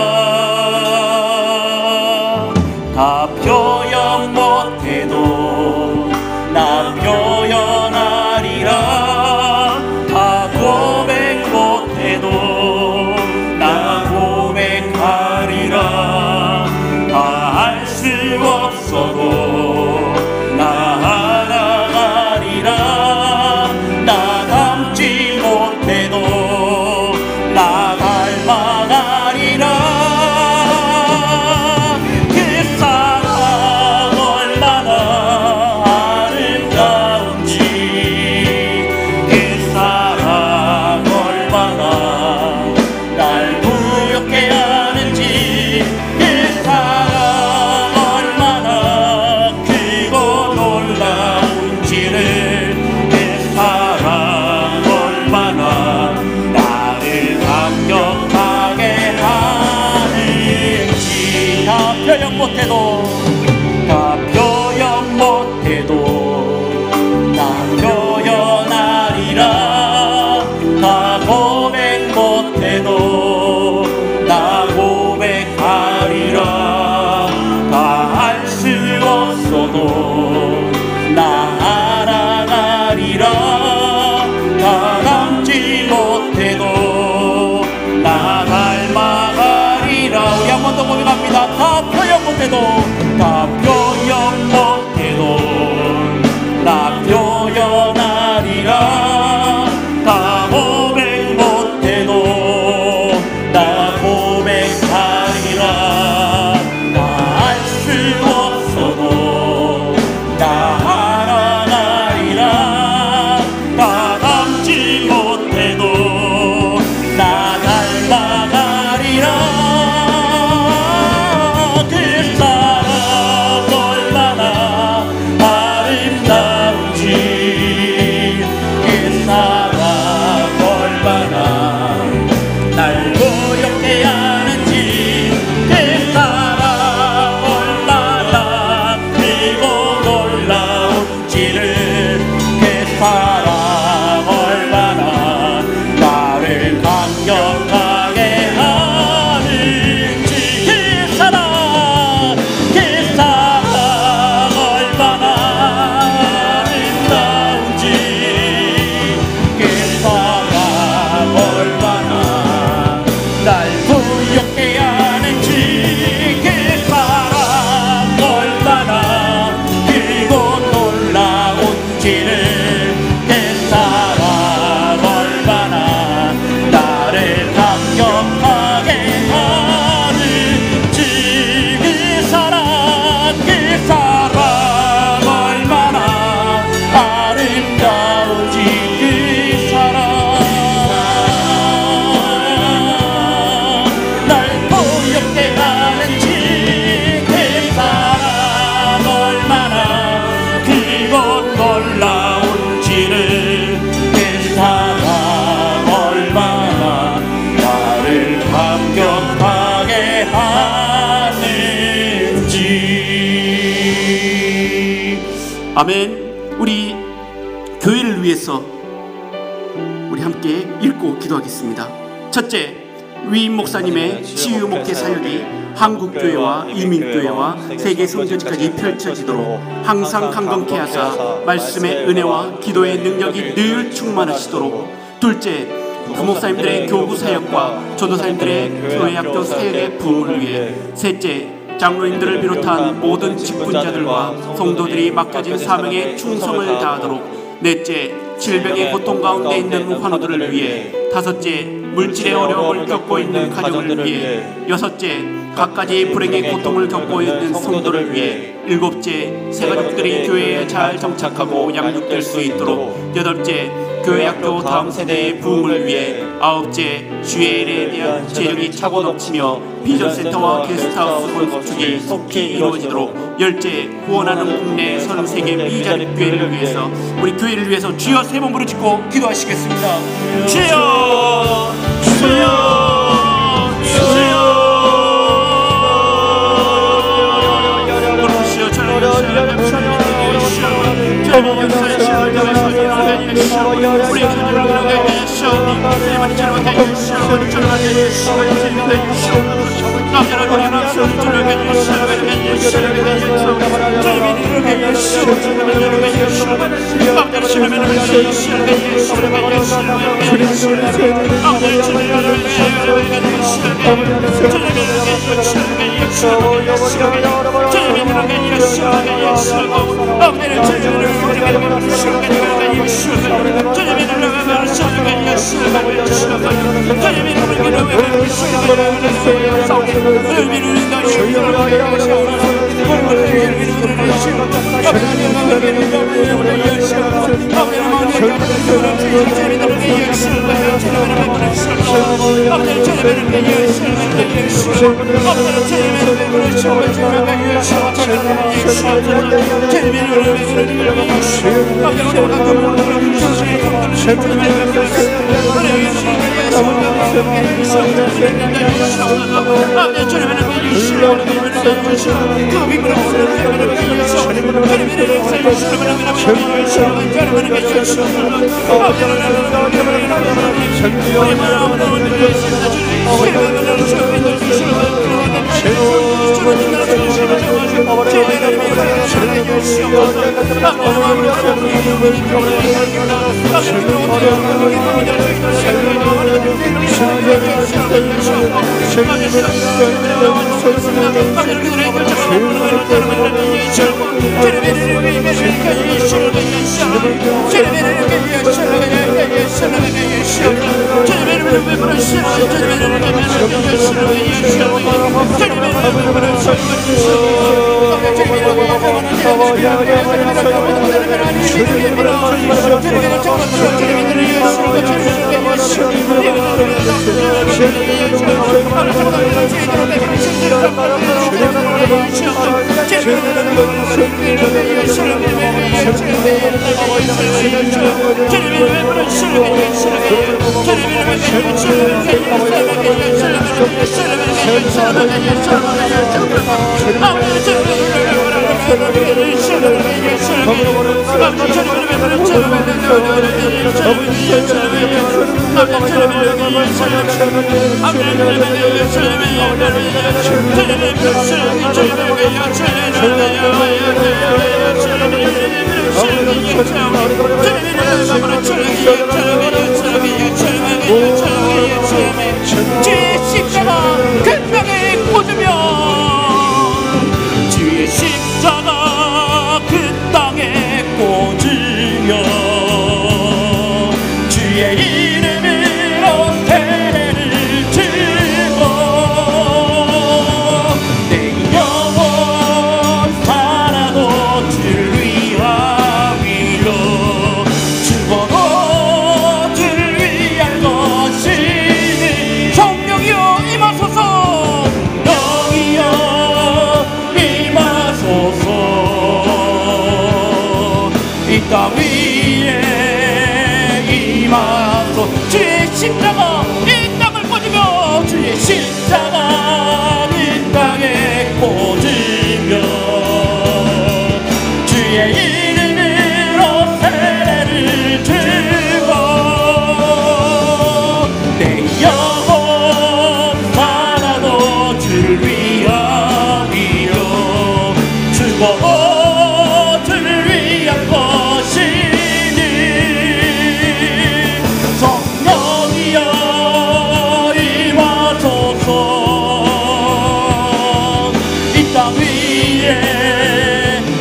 다 표현 못해도 나 표현하리라. 다 고백 못해도 나 고백하리라. 다 할 수 없어도 나 알아가리라. 나 닮지 못해도 나 닮아가리라. 표현 못해도 다 표현 못해도 나 표현하리라. 다 고백 못해도 나 고백하리라. 다 할 수 없어도 나 알아가리라. 다 닮지 못해도 나 닮아가리라. 우리 한 번 더 고백합니다. 다 표현 못해도 아멘. 우리 교회를 위해서 우리 함께 읽고 기도하겠습니다. 첫째, 위임 목사님의 치유 목회 사역이 한국교회와 이민교회와 세계 성전까지 펼쳐지도록 항상 강건케 하사 말씀의 은혜와 기도의 능력이 늘 충만하시도록. 둘째, 그 목사님들의 교구 사역과 전도사님들의 교회학교 사역의 부흥을 위해. 셋째, 장로님들을 비롯한 모든 직분자들과 성도들이 맡겨진 사명에 충성을 다하도록. 넷째, 질병의 고통 가운데 있는 환우들을 위해. 다섯째, 물질의 어려움을 겪고 있는 가정을 위해. 여섯째, 각가지 불행의 고통을 겪고 있는 성도를 위해. 일곱째, 새가족들이 교회에 잘 정착하고 양육될 수 있도록. 여덟째, 교회학교 다음 세대의 부흥을 위해. 아홉째, 주일에 대한 재정이 차고 넘치며 비전센터와 게스트하우스 건축이 속히 이루어지도록. 열째, 후원하는 국내 33개 미자립교회를 위해서. 우리 교회를 위해서 주여 세 번 부르짖고 기도하시겠습니다. 주여, 주여, 주여. 부르시어 주여, 주의 십자가 그 땅에 꽂으며 주의 십자가 그 땅에 꽂으며 주의 이름으로 대를 들고 내 영혼 하나도 주를 위하위로 죽어도 주를 위할 것이니 성령이여 임하소서 영이여 임하소서 이 땅 위에 임하소서 주의 십자가 이 땅을 꽂으며 주의 십자가 이 땅에 꽂으며 주의 이름을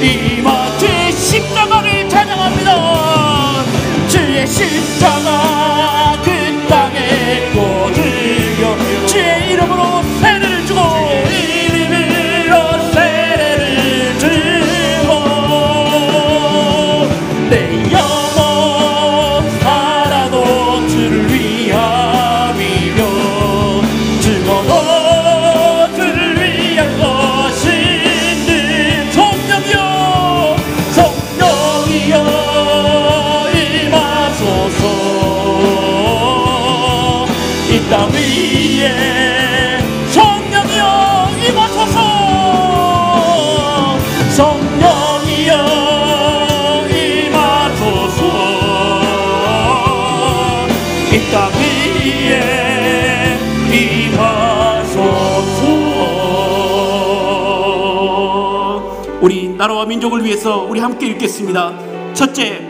이마 주의 십자가를 찬양합니다. 주의 십자가 그 땅에 꽂으며 주의 이름으로 세례를 주고 이름으로 세례를 주고 내 영혼 살아도 주를 위함이며 죽어도 주를 위한 것인지 성령이여 성령이여 임하소서 이 땅 위에 성령이여 임하소서 성령이여 임하소서 이 땅 위에 임하소서. 우리 나라와 민족을 위해서 우리 함께 읽겠습니다. 첫째,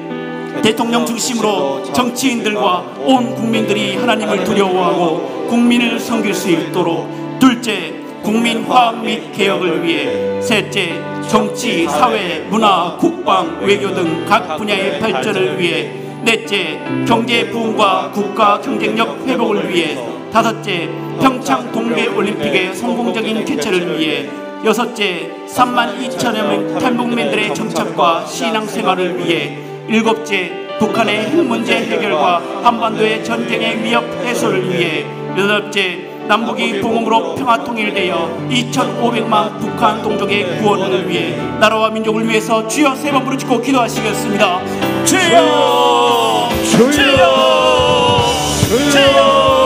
대통령 중심으로 정치인들과 온 국민들이 하나님을 두려워하고 국민을 섬길 수 있도록. 둘째, 국민 화합 및 개혁을 위해. 셋째, 정치, 사회, 문화, 국방, 외교 등 각 분야의 발전을 위해. 넷째, 경제 부흥과 국가 경쟁력 회복을 위해. 다섯째, 평창 동계올림픽의 성공적인 개최를 위해. 여섯째, 32,000여 명 탈북민들의 정착과 신앙생활을 위해. 일곱째, 북한의 핵 문제 해결과 한반도의 전쟁의 위협 해소를 위해. 여덟째, 남북이 봉음으로 평화 통일되어 2,500만 북한 동족의 구원을 위해. 나라와 민족을 위해서 주여 세 번 부르짖고 기도하시겠습니다. 주여 주여 주여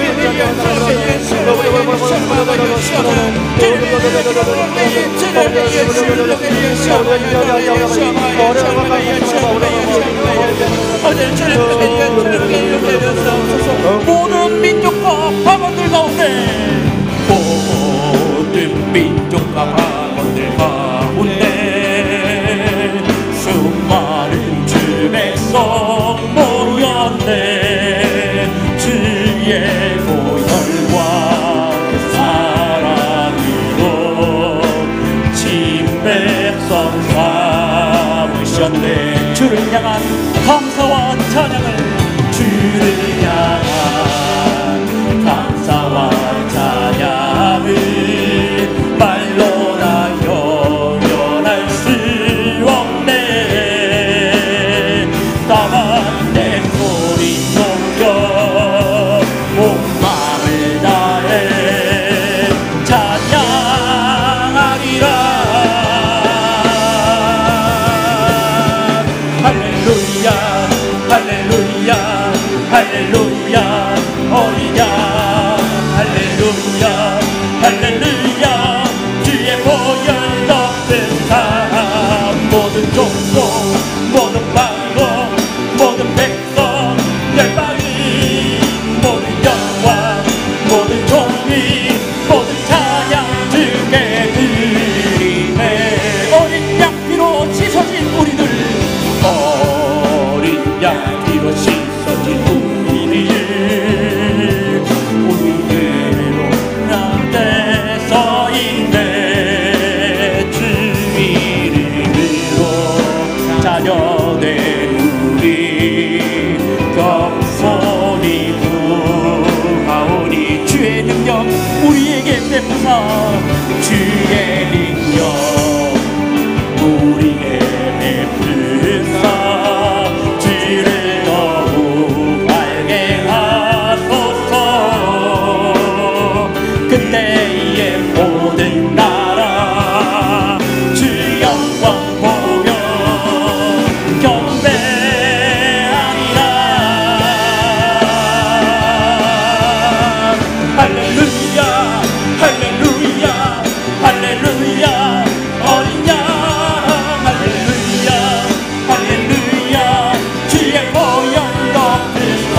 Yes, 모든 민족과 방언들 가운데 모든 민족과 방언들 가운데 수많은 주 백성 모였네. 주의 보혈과 사랑으로 진 백성 삼으셨네. 주를 향한 감사와 찬양을, 주를 향한 감사와 찬양을 말로 다 표현할 수 없네. 다만 내 소리 속여 온 마음을 다해 찬양하리라. 할렐루야 할렐루야 할렐루야 어린 양 할렐루야 할렐루야 주의 보혈 덮은 삶. 모든 족속 모든 방언 모든 백성 열방이 모든 영광 모든 종이 모든 찬양 주께 드리네. 어린 양 피로 씻어진 우리들, 어린 양 피로 씻어진 우리를 우리대로 나대 서 있네. 주 이름으로 자녀된 우리 겸손히 구하오니 주의 능력 우리에게 베푸사. 주의 능력 우리에게 베푸사. 주를 더욱 알게 하소서. 그때의 모든 나라 주 영광 보며 경배하리라. 할렐루야 할렐루야 할렐루야 어린 양 할렐루야 할렐루야 주의 보혈 덮은 삶.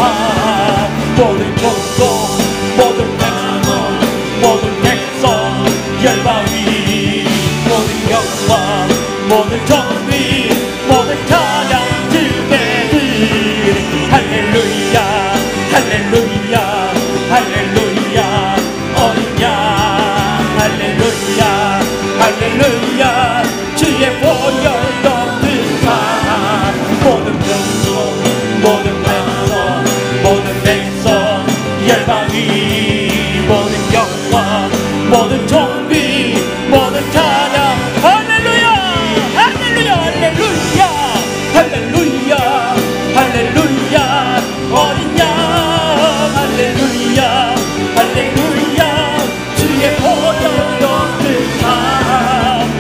모든 족속 모든 백성 모든 백성 열방이 모든 영광 모든 정비 모든 찬양 주께 드리리. 할렐루야 할렐루야 할렐루야 어린 양 할렐루야 할렐루야 주의 보혈 덮은 삶. 모든 백성 모든 백성 모든 백성 열방이 모든 영광 모든 정비 모든 찬양 할렐루야 할렐루야 할렐루야 할렐루야 할렐루야 어린 양 할렐루야 할렐루야 주의 보혈 덮은 삶.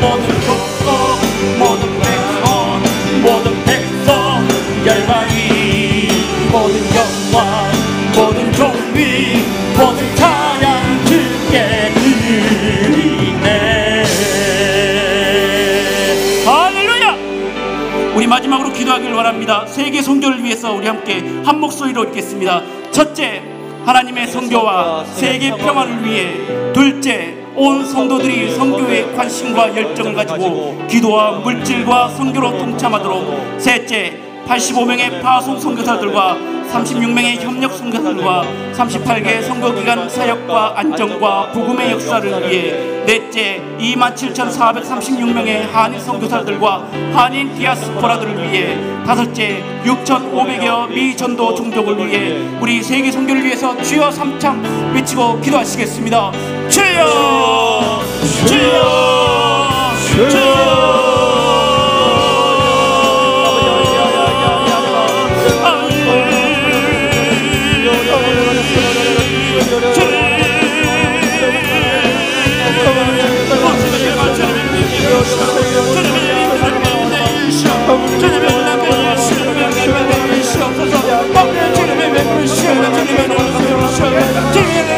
모든 족속 모든 백성 모든 백성 열방이 모든 영광 모든 종비 모든 찬양 주께 드리네. 할렐루야. 우리 마지막으로 기도하길 원합니다. 세계 선교를 위해서 우리 함께 한 목소리로 읽겠습니다. 첫째, 하나님의 선교와 세계 평화를 위해. 둘째, 온 성도들이 선교에 관심과 열정을 가지고 기도와 물질과 선교로 동참하도록. 셋째, 85명의 파송 선교사들과 36명의 협력 선교사들과 38개 선교기관 사역과 안정과 복음의 역사를 위해. 넷째, 27,436명의 한인 선교사들과 한인 디아스포라들을 위해. 다섯째, 6,500여 미전도 종족을 위해. 우리 세계 선교를 위해서 주여 삼창 외치고 기도하시겠습니다. 주여 주여 주여. 주님의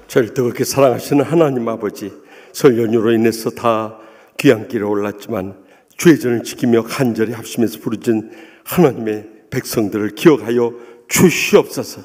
저를 뜨겁게 사랑하시는 하나님 아버지, 설 연휴로 인해서 다 귀향길에 올랐지만 주의 전을 지키며 간절히 합심해서 부르짖은 하나님의 백성들을 기억하여 주시옵소서.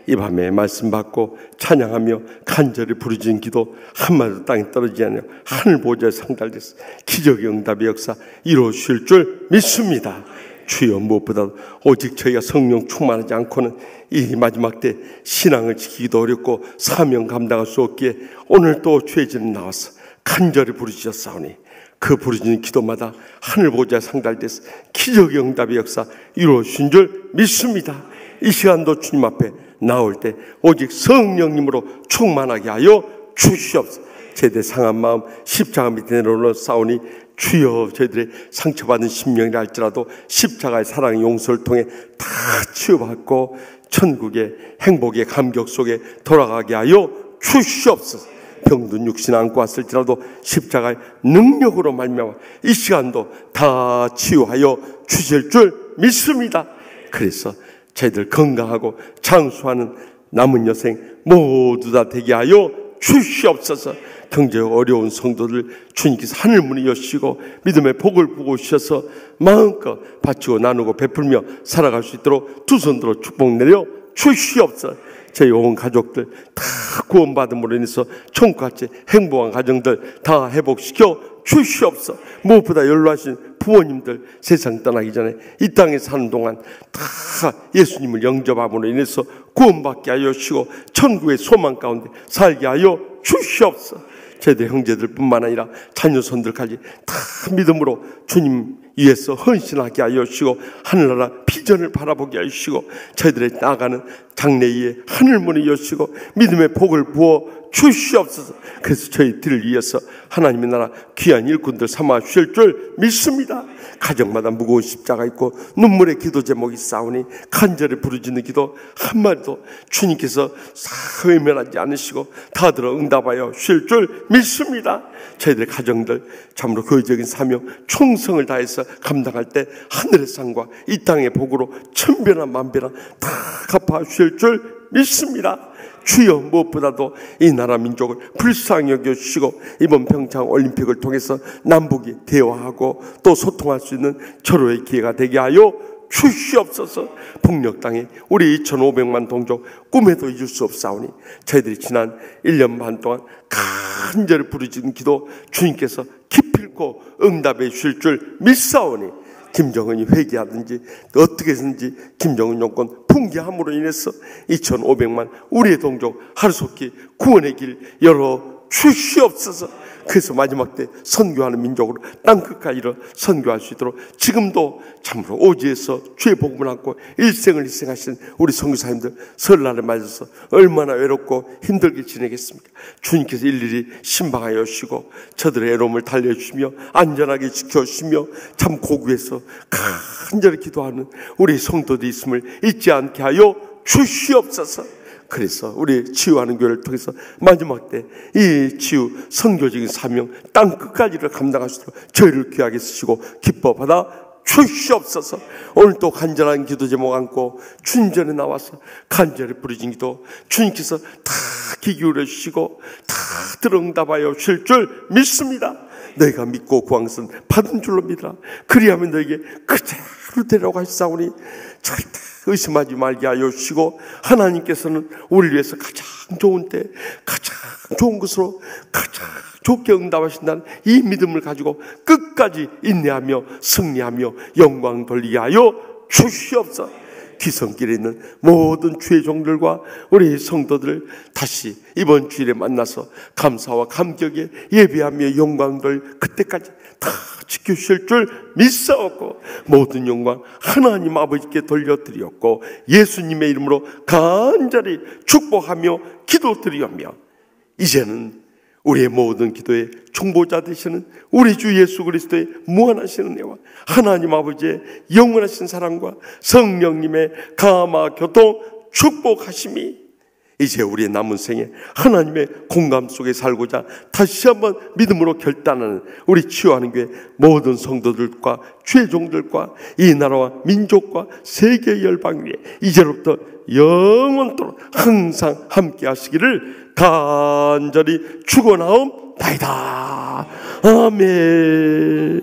이 밤에 말씀 받고 찬양하며 간절히 부르짖은 기도 한마디도 땅에 떨어지지 않으며 하늘 보좌에 상달돼서 기적의 응답의 역사 이루어질 줄 믿습니다. 주여, 무엇보다 오직 저희가 성령 충만하지 않고는 이 마지막 때 신앙을 지키기도 어렵고 사명 감당할 수 없기에 오늘 또 주의 전에 나와서 간절히 부르짖었사오니 그 부르짖는 기도마다 하늘 보좌에 상달돼서 기적의 응답의 역사 이루어진 줄 믿습니다. 이 시간도 주님 앞에 나올 때 오직 성령님으로 충만하게 하여 주시옵소서. 제대 상한 마음 십자가 밑에 내려놓아 싸우니 주여, 저희들의 상처받은 심령이라 할지라도 십자가의 사랑의 용서를 통해 다 치유받고 천국의 행복의 감격 속에 돌아가게 하여 주시옵소서. 병든 육신 안고 왔을지라도 십자가의 능력으로 말미암아 이 시간도 다 치유하여 주실 줄 믿습니다. 그래서 저희들 건강하고 장수하는 남은 여생 모두 다 되게 하여 주시옵소서. 경제적 어려운 성도들 주님께서 하늘문을 여시고 믿음의 복을 부어 주셔서 마음껏 바치고 나누고 베풀며 살아갈 수 있도록 두 손 들어 축복 내려 주시옵소서. 저희 온 가족들 다 구원받음으로 인해서 천국같이 행복한 가정들 다 회복시켜 주시옵소서. 무엇보다 연로하신 부모님들 세상 떠나기 전에 이 땅에 사는 동안 다 예수님을 영접함으로 인해서 구원받게 하여 주시고 천국의 소망 가운데 살게 하여 주시옵소서. 저희들 형제들뿐만 아니라 자녀손들까지 다 믿음으로 주님 위해서 헌신하게 하여 주시고 하늘나라 비전을 바라보게 하여 주시고 저희들의 나아가는 장래에 하늘문을 여시고 믿음의 복을 부어 주시옵소서. 그래서 저희들을 위해서 하나님의 나라 귀한 일꾼들 삼아 주실 줄 믿습니다. 가정마다 무거운 십자가 있고 눈물의 기도 제목이 싸우니 간절히 부르짖는 기도 한마디도 주님께서 외면하지 않으시고 다 들어 응답하여 주실 줄 믿습니다. 저희들의 가정들 참으로 거의적인 사명 충성을 다해서 감당할 때 하늘의 상과 이 땅의 복으로 천배나 만배나 다 갚아 주실 줄 믿습니다. 주여 무엇보다도 이 나라 민족을 불쌍히 여겨주시고 이번 평창 올림픽을 통해서 남북이 대화하고 또 소통할 수 있는 절호의 기회가 되게 하여 주시옵소서. 북녘 땅에 우리 2,500만 동족 꿈에도 잊을 수 없사오니 저희들이 지난 1년 반 동안 간절히 부르짖은 기도 주님께서 기필코 응답해 주실 줄 믿사오니 김정은이 회개하든지 어떻게 해서든지 김정은 정권 붕괴함으로 인해서 2,500만 우리의 동족 하루속히 구원의 길 열어 주시옵소서. 그래서 마지막 때 선교하는 민족으로 땅끝까지 이뤄 선교할 수 있도록 지금도 참으로 오지에서 주의 복음을 안고 일생을 희생하신 우리 선교사님들 설날을 맞아서 얼마나 외롭고 힘들게 지내겠습니까? 주님께서 일일이 신방하여 주시고 저들의 애로움을 달래주시며 안전하게 지켜주시며 참 고국에서 간절히 기도하는 우리 성도들이 있음을 잊지 않게 하여 주시옵소서. 그래서 우리 치유하는 교회를 통해서 마지막 때 이 치유 선교적인 사명 땅끝까지를 감당하시도록 저희를 귀하게 쓰시고 기뻐 받아 주시옵소서. 오늘도 간절한 기도 제목 안고 주님 전에 나와서 간절히 부르짖은 기도 주님께서 다 귀 기울여 주시고 다 들응답하여 주실 줄 믿습니다. 너희가 믿고 구항선 받은 줄로 믿으라. 그리하면 너에게 그대로 데려가시사오니 절대 의심하지 말게 하여 주시고 하나님께서는 우리를 위해서 가장 좋은 때 가장 좋은 것으로 가장 좋게 응답하신다는 이 믿음을 가지고 끝까지 인내하며 승리하며 영광 돌리게 하여 주시옵소서. 귀성길에 있는 모든 주의 종들과 우리 성도들을 다시 이번 주일에 만나서 감사와 감격에 예배하며 영광 돌 그때까지 다 지켜주실 줄 믿사옵고 모든 영광 하나님 아버지께 돌려드렸고 예수님의 이름으로 간절히 축복하며 기도드리오며 이제는 우리의 모든 기도의 중보자 되시는 우리 주 예수 그리스도의 무한하신 은혜와 하나님 아버지의 영원하신 사랑과 성령님의 감화 교통 축복하심이 이제 우리의 남은 생에 하나님의 공감 속에 살고자 다시 한번 믿음으로 결단하는 우리 치유하는 교회 모든 성도들과 주의 종들과 이 나라와 민족과 세계 열방 위에 이제로부터 영원토록 항상 함께 하시기를 간절히 축원하옵나이다. 아멘.